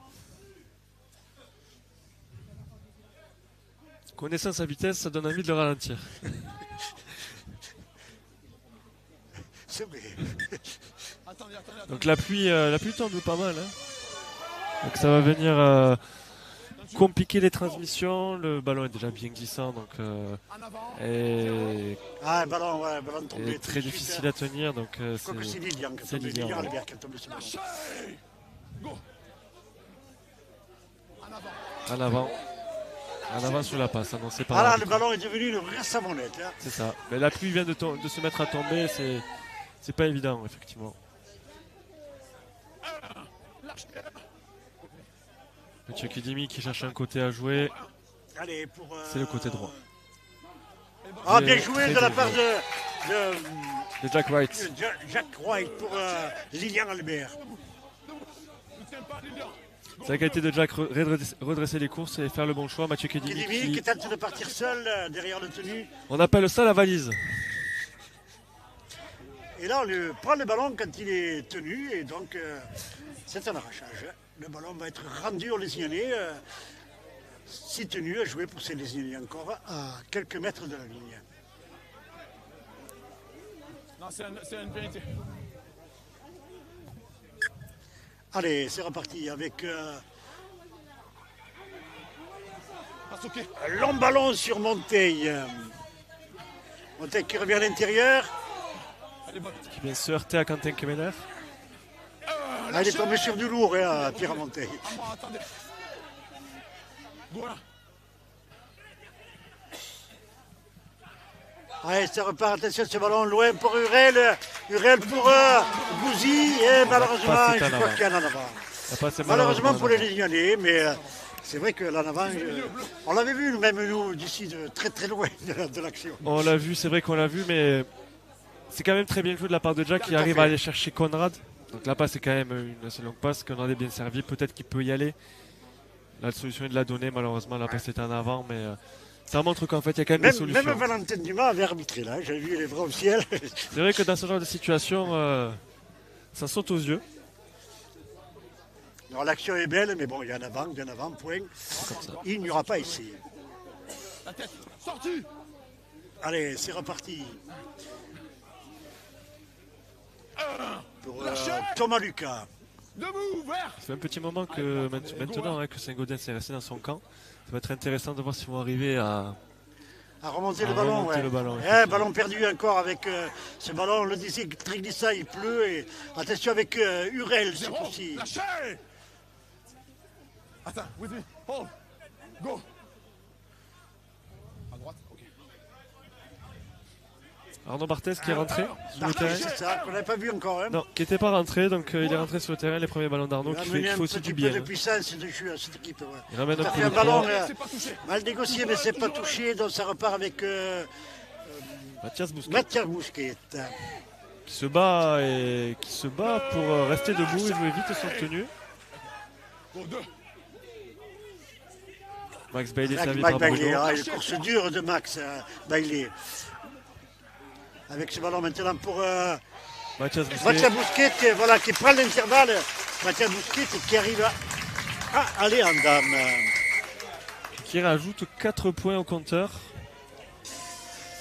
Connaissant sa vitesse, ça donne envie de le ralentir. C'est vrai. Donc la pluie tombe pas mal. Hein. Donc ça va venir compliquer les transmissions. Le ballon est déjà bien glissant, donc Un ballon tombé. est très difficile à tenir. Donc Je crois que c'est Lilian qui a tombé. Lilian Albert qui a tombé sur le ballon. En avant sur la passe, annoncé par Ah là, l'arbitre. le ballon est devenu une vraie savonnette. Hein. C'est ça. Mais la pluie vient de se mettre à tomber, c'est pas évident, effectivement. Mathieu Kidimi qui cherche un côté à jouer. Allez, c'est le côté droit. Ah, bien joué de la part de Jack Wright. Jack Wright pour Lilian Albert. C'est la qualité de Jack, redresser les courses et faire le bon choix. Mathieu Kedimi qui tente de partir seul derrière le tenu. On appelle ça la valise. Et là, on lui prend le ballon quand il est tenu et donc c'est un arrachage. Le ballon va être rendu aux Lésignanais. Si tenu à jouer pour ces Lésignanais encore à quelques mètres de la ligne. Non, c'est une pénalité. Allez, c'est reparti avec un long ballon sur Monteil. Monteil qui revient à l'intérieur. Qui vient se heurter à Quentin Kemener. Ah, il est tombé sur du lourd, hein, Pierre Monteil. Attendez. Voilà. Allez, ça repart, attention, ce ballon loin pour Hurel. Hurel pour Gouzy. Et malheureusement, je crois qu'il y en a en avant. Malheureusement pour les Lignanais, mais c'est vrai que là en avant, on l'avait vu, même nous, d'ici de très très loin de l'action. On l'a vu, c'est vrai qu'on l'a vu, mais c'est quand même très bien joué de la part de Jack qui arrive à aller chercher Conrad. Donc la passe est quand même une assez longue passe. Conrad est bien servi, peut-être qu'il peut y aller. La solution est de la donner, malheureusement la passe est en avant, mais ça montre qu'en fait il y a quand même des solutions. Même Valentin Dumas avait arbitré là, j'ai vu les bras au ciel. C'est vrai que dans ce genre de situation, ça saute aux yeux. Alors l'action est belle, mais bon, il y en a bien avant, point. Il n'y aura pas essai. La tête, sortie. Allez, c'est reparti. Pour Thomas Lucas. Debout, vert. Ça fait un petit moment que maintenant que Saint-Gaudens est resté dans son camp. Ça va être intéressant de voir s'ils vont arriver à remonter le ballon. Ouais. Ballon perdu encore avec ce ballon, on le disait, très glissant, il pleut. Et attention avec Hurel, c'est possible. Attends, with me. Hold. Go. À droite, ok. Arnaud Barthez qui est rentré sur le terrain. C'est ça, qu'on n'avait pas vu encore. Hein. Non, qui n'était pas rentré, donc il est rentré sur le terrain. Les premiers ballons d'Arnaud qui fait aussi du bien. Il a amené un petit peu de puissance de jeu à cette équipe. Ouais. Il ramène un peu un de ballon poids. mal négocié, mais c'est pas touché, donc ça repart avec Mathias Bousquet. Mathias Bousquet. Qui se bat pour rester debout et jouer vite son tenue. Go, 2. Max Bailey servi Max par Bailey, Bruno. une course dure de Max Bailey. Avec ce ballon maintenant pour Mathias Bousquet. Mathias Bousquet voilà, qui prend l'intervalle. Mathias Bousquet qui arrive à aller en dame. Qui rajoute 4 points au compteur.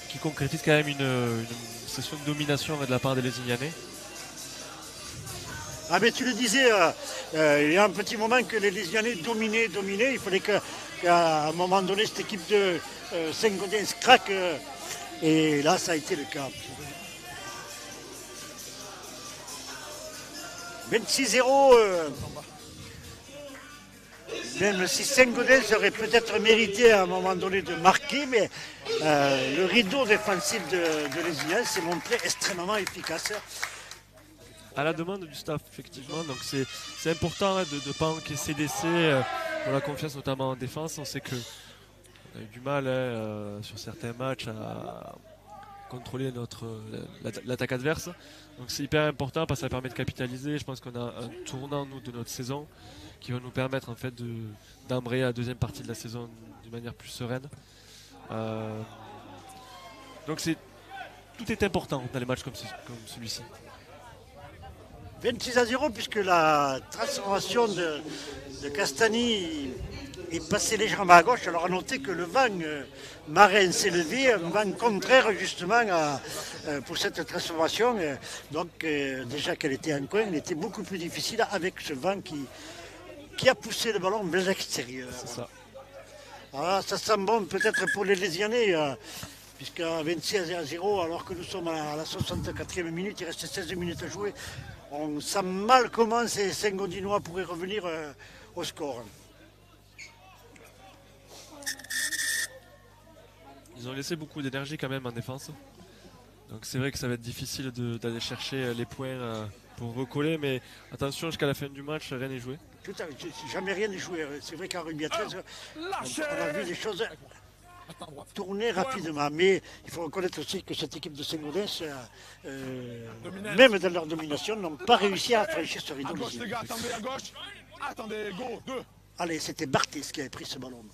Qui concrétise quand même une session de domination de la part des Lézignanais. Ah mais tu le disais, il y a un petit moment que les Lézignanais dominaient. Il fallait qu'à un moment donné cette équipe de Saint-Gaudens craque. Et là ça a été le cas. 26-0. Même si Saint-Gaudens aurait peut-être mérité à un moment donné de marquer, mais le rideau défensif de Lézignan s'est montré extrêmement efficace. À la demande du staff, effectivement. Donc c'est important de ne pas encaisser d'essais pour la confiance, notamment en défense. On sait qu'on a eu du mal sur certains matchs à contrôler l'attaque adverse. Donc c'est hyper important parce que ça permet de capitaliser. Je pense qu'on a un tournant nous de notre saison qui va nous permettre en fait d'embrayer la deuxième partie de la saison d'une manière plus sereine. Donc tout est important dans les matchs comme celui-ci. 26-0 puisque la transformation de Castani est passée légèrement à gauche. Alors à noter que le vent marin s'est levé, un vent contraire justement pour cette transformation. Donc déjà qu'elle était en coin, elle était beaucoup plus difficile avec ce vent qui a poussé le ballon vers l'extérieur. C'est ça. Alors ça sent bon peut-être pour les Lézignanais, puisqu'à 26-0, alors que nous sommes à la 64e minute, il reste 16 minutes à jouer. On sent mal comment ces Saint-Gaudinois pourraient revenir au score. Ils ont laissé beaucoup d'énergie quand même en défense. Donc c'est vrai que ça va être difficile d'aller chercher les points pour recoller, mais attention, jusqu'à la fin du match, rien n'est joué. Tout à fait, jamais rien n'est joué. C'est vrai qu'en rugby à 13, on a vu des choses tourner rapidement. Mais il faut reconnaître aussi que cette équipe de Saint-Gaudens, même dans leur domination, n'ont pas réussi à franchir ce rideau. À gauche, les gars, attendez, à gauche. Attendez, go, 2. Allez, c'était Barthez qui avait pris ce ballon.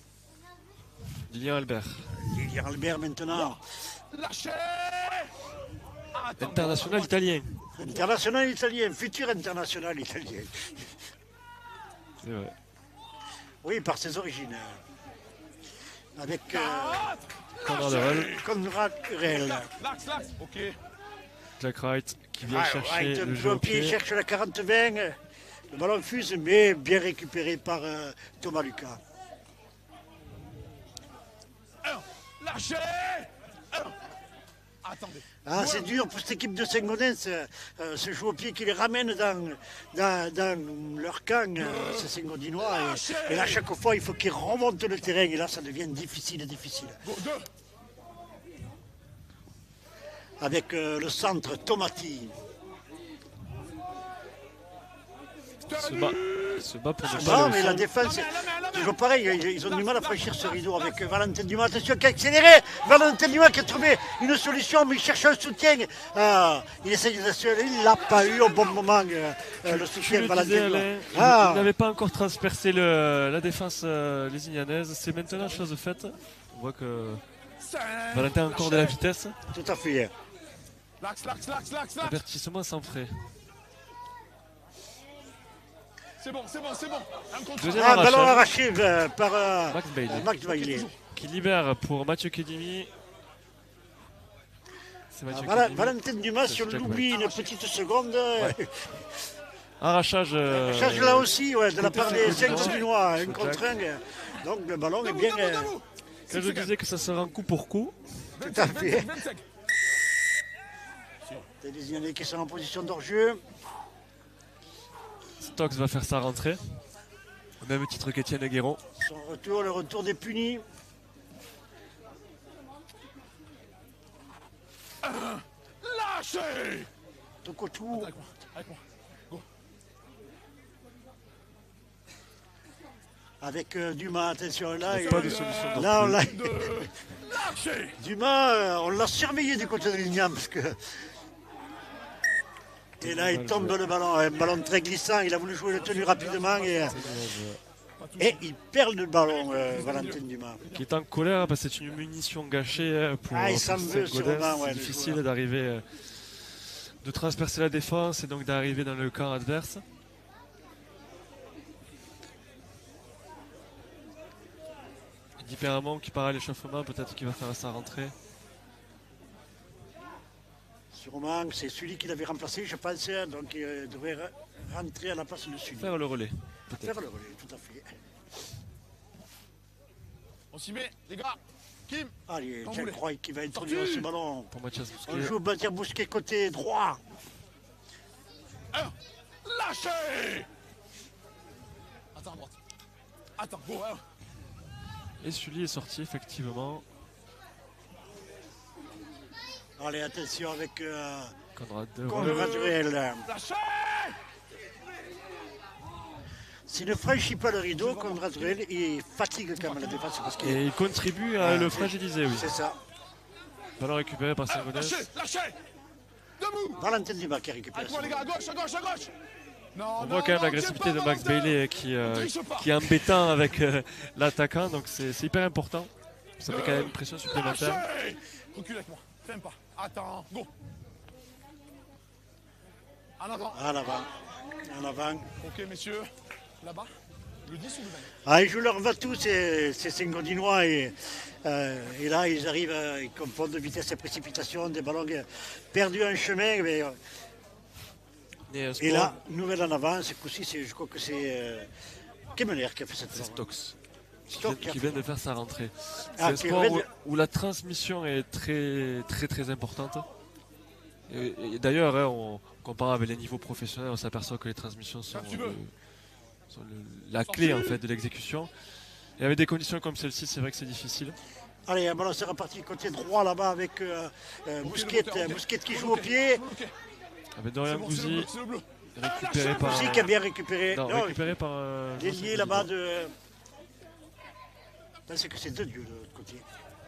Lilian Albert. Lilian Albert maintenant. Lâchez. International italien. International italien, futur international italien. C'est vrai. Oui, par ses origines. Avec Conrad Rell. L'axe, ok. Jack Wright qui vient chercher le jeu au pied. pied. Cherche la 40-20. Le ballon fuse, mais bien récupéré par Thomas Lucas. Lâchez. Attendez. Ah, c'est dur pour cette équipe de Saint-Gaudens, ce jeu au pied qui les ramène dans leur camp, ces Saint-Gaudinois. Et là, chaque fois, il faut qu'ils remontent le terrain. Et là, ça devient difficile. Avec le centre Tomati. Il se bat pour ne Non, pas mais le la son. défense, c'est toujours pareil. Ils ont du mal à franchir ce rideau avec Valentin Dumas. Attention, qui a accéléré. Valentin Dumas qui a trouvé une solution, mais il cherche un soutien. Il essaie de il l'a pas eu au bon moment, le soutien de Valentin Dumas. Il n'avait pas encore transpercé la défense lézignanaise. C'est maintenant chose faite. On voit que Valentin a encore de la vitesse. Tout à fait. L'axe. Avertissement sans frais. C'est bon. Un contre Deuxième Ballon arrachage. arraché par Max Bailey. Bailey. Qui libère pour Mathieu Kedimi. C'est Mathieu Kedimi. Valentin Dumas, si on l'oublie une petite seconde. Arrachage. Arrachage là aussi, de la part des Saint-Gaudinois, un contre un. Donc le ballon est bien. Quand je disais que ça sera un coup pour coup. Tout à fait. Les Lézignanais qui sont en position d'hors-jeu. Stokes va faire sa rentrée. Même titre qu'Étienne Guéron. Son retour, le retour des punis. Lâchez. Tokotou. Avec moi, avec moi. Go. Avec Dumas, attention là. Il n'y a pas de solution. non Là, on plus. l'a. Lâchez. Dumas, on l'a surveillé du côté de Lignan parce que. Et là, il tombe le ballon, un ballon très glissant. Il a voulu jouer le tenue rapidement et il perd le ballon, Valentin Dumas. Qui est en colère parce que c'est une munition gâchée pour, Ah, il s'en veut sûrement, ouais, c'est le difficile joueur. d'arriver, de transpercer la défense et donc d'arriver dans le camp adverse. Guy Perramont qui part à l'échauffement, peut-être qu'il va faire sa rentrée. Sûrement, c'est celui qui l'avait remplacé, je pense, donc il devrait rentrer à la place de celui. Faire le relais, peut-être. Faire le relais, tout à fait. On s'y met, les gars. Kim. Allez, Quand je vous voulez. crois qu'il va introduire Sorti. ce ballon. Pour Mathias On Bousquet. joue Mathias Bousquet côté droit. Lâchez. Attends, à droite. Attends, go. Et Sully est sorti effectivement. Allez, attention avec Conrad Conrad Ruel. Lâchez. S'il ne franchit pas le rideau, Conrad Ruel, il fatigue quand même la défense. Parce qu'il Et il contribue à le fragiliser, oui. C'est ça. Ballon récupéré par Saint-Gaudens. Lâchez. Lâchez. Debout. Valentin Dumas qui récupère. Avec moi, les gars, à gauche, à gauche, à gauche. Non, On voit quand même l'agressivité de Max Bailey qui est embêtant avec l'attaquant, donc c'est hyper important. Ça fait quand même une pression supplémentaire. Lâchez. Recule avec moi. Fais un pas. Attends, go. En avant. En avant. En avant. Ok, messieurs. Là-bas. Le 10 ou le 20? Ah, ils jouent leur va-tout, ces Saint-Gaudinois. Et là, ils arrivent, ils confondent vitesse et précipitation, des ballons perdus en chemin. Mais, et là, nouvelle en avant, ce coup-ci, je crois que c'est Kemener qui a fait cette c'est erreur. Stokes Stock qui vient de faire sa rentrée. C'est Ah, un qui sport revient de- où la transmission est très importante. Et d'ailleurs, hein, on comparant avec les niveaux professionnels, on s'aperçoit que les transmissions sont, la clé en fait de l'exécution. Et avec des conditions comme celle-ci, c'est vrai que c'est difficile. Allez, un ballon c'est reparti côté droit là-bas avec Bousquet, Bousquet qui joue au pied. Avec Dorian Gouzi C'est le bleu. récupéré par. Bousquet qui a bien récupéré. Non, Non, récupéré par un. délié là-bas de. Je pense que c'est deux dieux de l'autre côté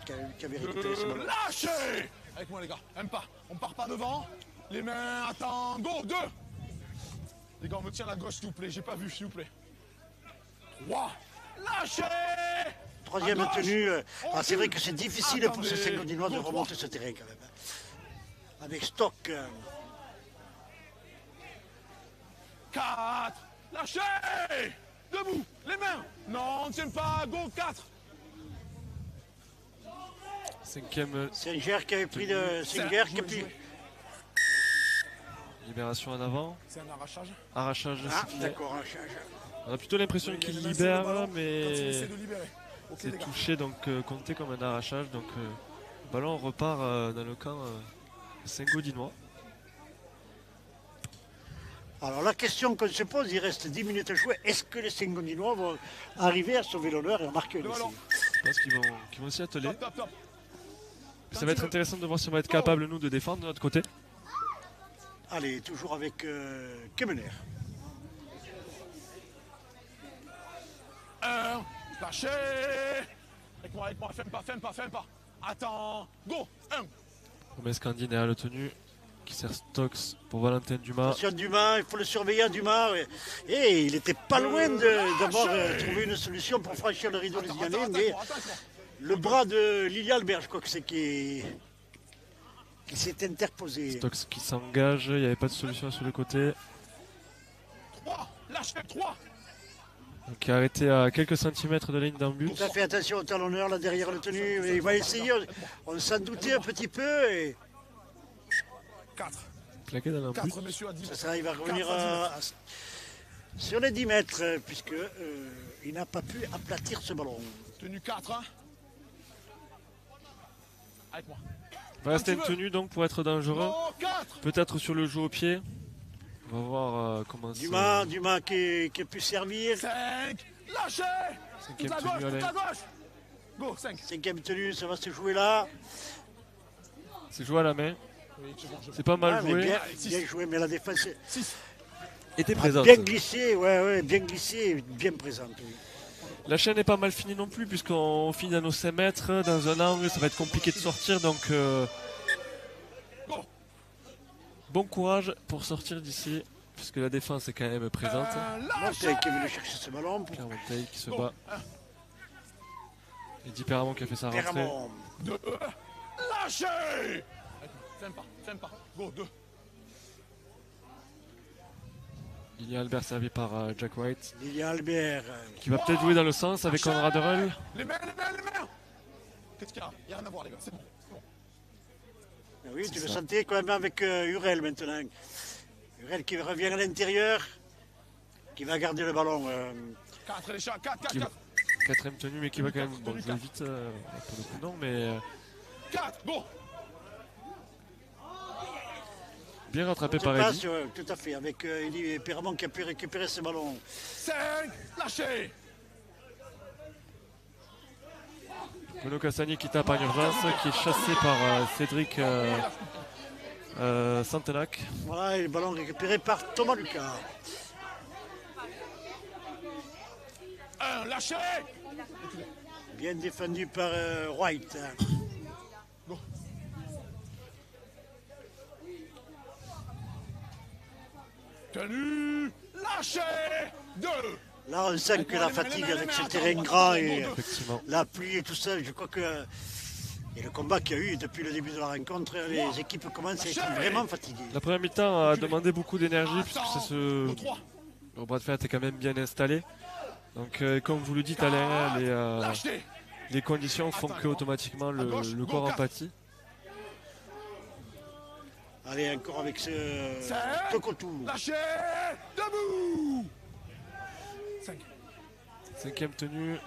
qui avait récupéré ce ballon. Lâchez. Avec moi, les gars. Un pas. On part pas devant. Les mains, attends. Go, 2. Les gars, on me tient la gauche, s'il vous plaît. J'ai pas vu, s'il vous plaît. 3. Lâchez. Troisième À gauche. tenue. On C'est vrai tue. que c'est difficile pour ces Attendez. Saint-Gaudinois de Go, remonter ce terrain quand même. Avec Stock. 4. Lâchez. Debout. Les mains. Non, on ne tient pas. Go, 4. Cinquième Singer qui avait pris de Singer qui a pris. libération en avant. C'est un arrachage. Arrachage Ah, sifflé. d'accord. On a plutôt l'impression Oui, qu'il les mains sur le libère, ballon quand il mais essaie de libérer. Ok, c'est les gars. touché, donc compté comme un arrachage. Donc le ballon repart dans le camp Saint-Gaudinois. Alors la question qu'on se pose, il reste 10 minutes à jouer. Est-ce que les Saint-Gaudinois vont arriver à sauver l'honneur et à marquer Le un ballon. essai? Je pense qu'ils vont s'y atteler. Top, top, top. Ça va être intéressant de voir si on va être capable, nous, de défendre de notre côté. Allez, toujours avec Kemener. 1. Lâchez. Avec moi. Fais un pas. Attends. Go. 1. Romain Scandi derrière le tenu, qui sert Stokes pour Valentin Dumas. Attention Dumas, il faut le surveiller à Dumas. Et il n'était pas loin d'avoir trouvé une solution pour franchir le rideau lésignanais, mais le bras de Lilian Albert, je crois que c'est qui s'est interposé. Stokes qui s'engage, il n'y avait pas de solution sur le côté. 3. Lâchez. 3. Donc qui est arrêté à quelques centimètres de la ligne d'embut. Tout à fait attention au talonneur là derrière le tenu. Mais il va essayer, on s'en doutait un petit peu. Et 4. Claqué dans l'embut. 4, messieurs, à 10 mètres. ça, il va revenir 4 à 10 mètres. sur les 10 mètres, puisque il n'a pas pu aplatir ce ballon. Tenue 4. Hein. Avec moi. Il va rester Un une petit peu. tenue donc pour être dangereux. Oh, 4. Peut-être sur le jeu au pied. On va voir comment Dumas qui a pu servir. 5, lâchez. Toute la gauche, toute la gauche. Go, 5. 5e tenue, ça va se jouer là. C'est joué à la main. Oui, C'est pas mal joué. Bien joué, mais la défense Était présente. bien glissé, bien glissé, bien présente. Oui. La chaîne n'est pas mal finie non plus, puisqu'on finit à nos 5 mètres. Dans un angle, ça va être compliqué de sortir. Donc, bon courage pour sortir d'ici, puisque la défense est quand même présente. Monteil qui est venu chercher ce ballon. Pierre Monteil qui se bat. Et Di Peramon qui a fait sa rentrée. Peramon. 2. Lâchez. Sympa. Go, 2. Lilian Albert servi par Jack White. Lilian Albert. Qui va peut-être jouer dans le sens avec Conrad Rull. Les mains. Qu'est-ce qu'il y a? Il n'y a rien à voir, les gars, c'est bon. Ah oui, tu le sentais quand même avec Hurel maintenant. Hurel qui revient à l'intérieur, qui va garder le ballon. 4, les chats, 4. 4ème tenue, mais qui va quand même jouer vite. Pour le coup, non, mais 4, go. bien rattrapé par Eddy. Tout à fait, avec Eddy Peramon qui a pu récupérer ce ballon. 5, lâchez. Bruno Cassani qui tape en urgence, qui est chassé par Cédric Santenac. Voilà, et le ballon récupéré par Thomas Lucas. 1, lâchez. Bien défendu par White. Go. Tenue, lâchez. 2. Là, on sent que la fatigue avec ce terrain gras et Effectivement. la pluie et tout ça, je crois que... Et le combat qu'il y a eu depuis le début de la rencontre, les équipes commencent à être vraiment fatiguées. La première mi-temps a demandé beaucoup d'énergie, puisque c'est ce... 3. Le bras de fer était quand même bien installé. Donc, comme vous le dites, Alain, les conditions font que automatiquement le corps en pâtit. Allez, encore avec ce Tokotou. Lâchez. Debout. 5. 5e tenue,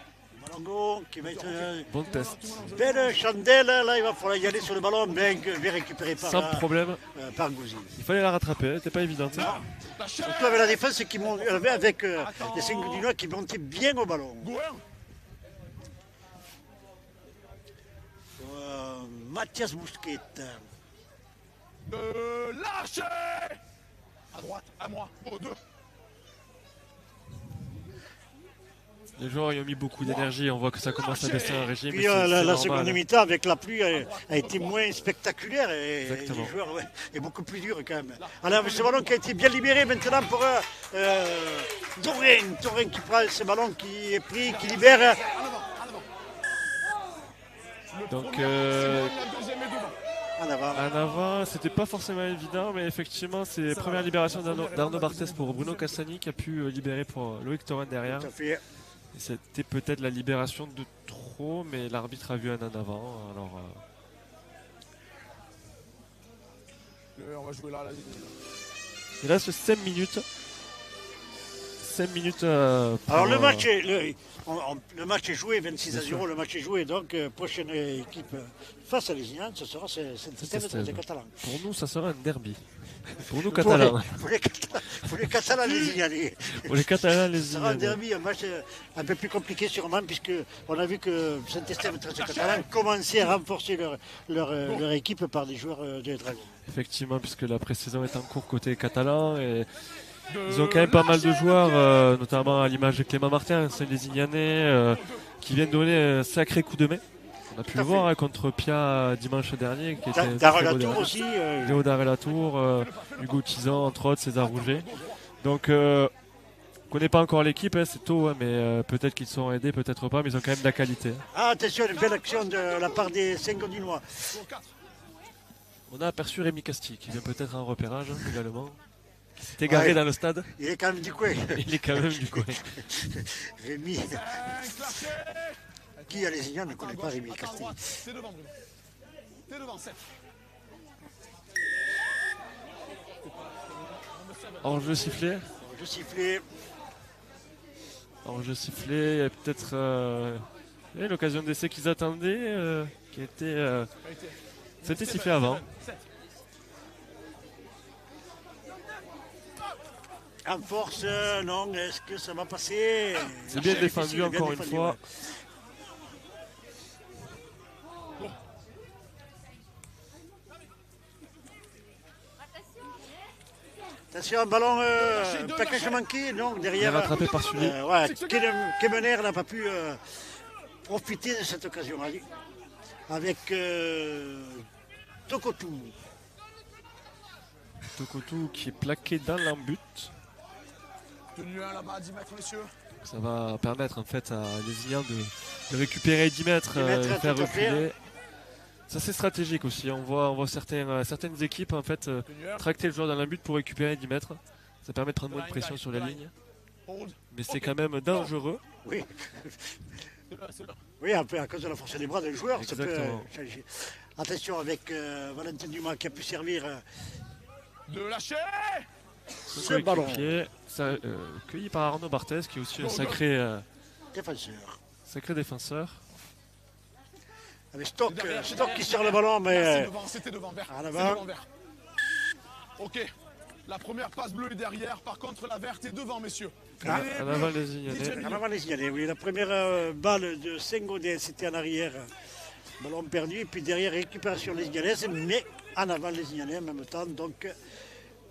Malongo qui va être bon test. belle chandelle. Là, il va falloir y aller sur le ballon, bien récupéré par, Sans problème. par Gouzi. Il fallait la rattraper, c'était pas évident. Lâchez. Surtout avec la défense qui monte, avec les 5 Goudinois qui montaient bien au ballon. Go, 1. Mathias Bousquet. Lâchez. À droite, à moi. Go, 2. Les joueurs y ont mis beaucoup d'énergie, on voit que ça commence à baisser un régime. Puis mais c'est la normal. seconde mi-temps avec la pluie a été moins spectaculaire et Exactement. les joueurs est beaucoup plus dur quand même. Alors ce ballon qui a été bien libéré maintenant pour Dorin qui prend ce ballon qui est pris, qui libère. Donc En avant. en avant, c'était pas forcément évident, mais effectivement, c'est la première libération d'Arnaud Barthès pour Bruno Cassani qui a pu libérer pour Loïc Thorin derrière. Tout à fait. Et c'était peut-être la libération de trop, mais l'arbitre a vu un en avant. Alors, On va jouer là. il reste 5 minutes. 5 minutes. Alors le match est joué, 26-0, le match est joué, donc prochaine équipe face à l'Isignan, ce sera Saint-Estève des Catalans. Pour nous, ça sera un derby. Pour nous, Catalans. Pour les Catalans, les Ignanais. Pour les Catalans, les Ce sera un Ignanais. derby, un match un peu plus compliqué sûrement, puisqu'on a vu que Saint-Estève et les Catalans commençaient à renforcer leur équipe par des joueurs de l'étranger. Effectivement, puisque la pré-saison est en cours côté catalan. Et ils ont quand même pas mal de joueurs, notamment à l'image de Clément Martin, c'est les Ignanais, qui viennent donner un sacré coup de main. On a pu le voir contre Pia dimanche dernier. Qui était Darrell aussi. Léo Darrell-Latour, Hugo Tizan, entre autres, César Rouget. Donc, on ne connaît pas encore l'équipe, hein, c'est tôt, hein, mais peut-être qu'ils sont aidés, peut-être pas, mais ils ont quand même de la qualité. Ah, attention, une belle action de la part des 5 Godinois. On a aperçu Rémi Casti, qui vient peut-être en repérage hein, également. Qui s'est égaré dans le stade. Il est quand même du coin. Il est quand même du coin. Rémi. Qui à les Ignans ne connaît pas Rémi Castille. T'es devant, Bruno. T'es devant, 7. Hors-jeu sifflé. Je sifflais. Hors-jeu sifflé. Il y a peut-être l'occasion d'essai qu'ils attendaient, qui était. C'était sifflé avant. En force, non, est-ce que ça va passer? C'est bien défendu encore une fois. Ouais. Attention, un ballon, plaquage manqué, non, derrière. Bien rattrapé par Sully. Ouais, Kemener n'a pas pu profiter de cette occasion. Allez. Avec Tokotou. Tokotou qui est plaqué dans l'embut. Tenu 1 là-bas à 10 mètres, messieurs. Ça va permettre en fait à Lézignan de récupérer 10 mètres, et faire tout à fait. reculer. Ça c'est stratégique aussi. On voit certaines équipes en fait tracter le joueur dans l'embut pour récupérer 10 mètres. Ça permet de prendre moins de pression sur la ligne. Hold. Mais c'est quand même dangereux. Oui. C'est là. Oui, un peu à cause de la force des bras des joueurs, ça peut Exactement. changer. Attention avec Valentin Dumas qui a pu servir. De lâcher. Ce ballon. Coéquipier, cueilli par Arnaud Barthez qui est aussi un sacré défenseur. Avec Stock qui sert le ballon, mais C'était devant, vert. à C'est l'avant. devant, vert. Ok. La première passe bleue est derrière. Par contre, la verte est devant, messieurs. Ah, En avant les Ignanais. en avant les signalés. Oui, la première balle de Saint-Gaudens, c'était en arrière. Ballon perdu, et puis derrière récupération des Ignanais, mais en avant les Ignanais en même temps. Donc,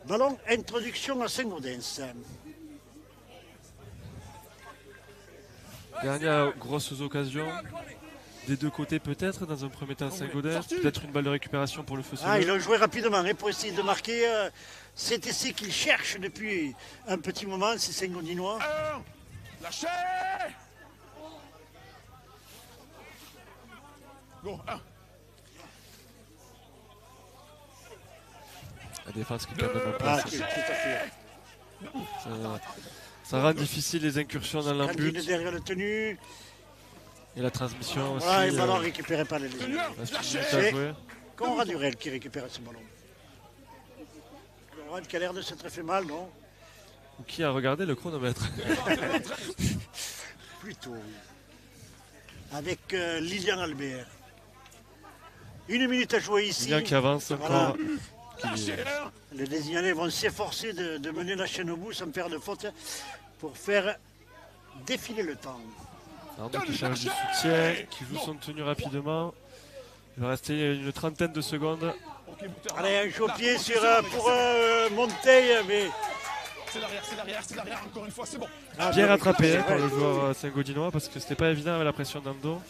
ballon introduction à Saint-Gaudens. Dernière grosses occasions des deux côtés peut-être. Dans un premier temps Saint-Gaudens. Peut-être une balle de récupération pour le feu Ah, ils Soleil. ont joué rapidement hein, pour essayer de marquer. Cet essai qu'ils cherchent depuis un petit moment, c'est Saint-Gaudinois. 1. Lâchez. Go, 1. La défense qui est quand même en Ah, place. tout à fait. Ça rend difficile les incursions dans l'embut. Candide derrière le tenu. Et la transmission aussi. Voilà, et le ballon récupéré par les Tenu Lézignan. 1. reste une Lâchez. minute à jouer. Conrad Durel qui récupère ce ballon. Conrad qui a l'air de s'être fait mal, non? Ou qui a regardé le chronomètre. Plutôt. Avec Lilian Albert. 1 minute à jouer ici. Lilian qui avance Voilà. encore. Qui- Lâchez. 1. Les Lézignanais vont s'efforcer de mener la chaîne au bout sans faire de faute pour faire défiler le temps. Arnaud qui charge du soutien, qui joue son tenue rapidement. Il va rester une trentaine de secondes. Ok, Bouter. Allez, un chaud pied pour Monteil, mais C'est derrière, c'est derrière, c'est derrière. Encore une fois, c'est bon. Bien rattrapé c'est par vrai. le joueur Saint-Gaudinois parce que c'était pas évident avec la pression dans le dos.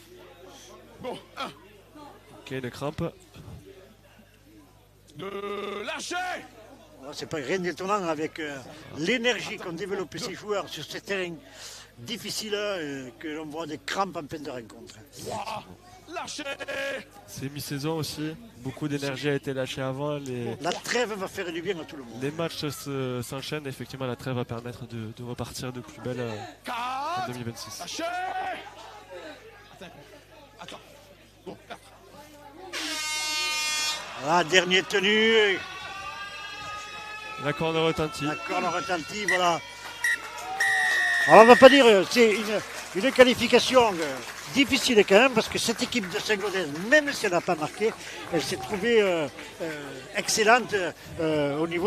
Go, 1. Ok, une crampe. De lâcher. C'est pas rien d'étonnant avec l'énergie qu'ont développé ces joueurs sur ce terrain difficile que l'on voit des crampes en pleine de rencontre. 3. Lâchez. C'est mi-saison aussi. Beaucoup d'énergie a été lâchée avant. La trêve va faire du bien à tout le monde. Les matchs s'enchaînent. Effectivement, la trêve va permettre de repartir de plus belle en 4. 2026. Lâchez. Attends. Bon, 4. Voilà, dernier tenu, La corne retentit. la corne retentit, voilà. Alors on va pas dire, c'est une qualification difficile quand même, parce que cette équipe de Saint-Gaudens, même si elle n'a pas marqué, elle s'est trouvée excellente au niveau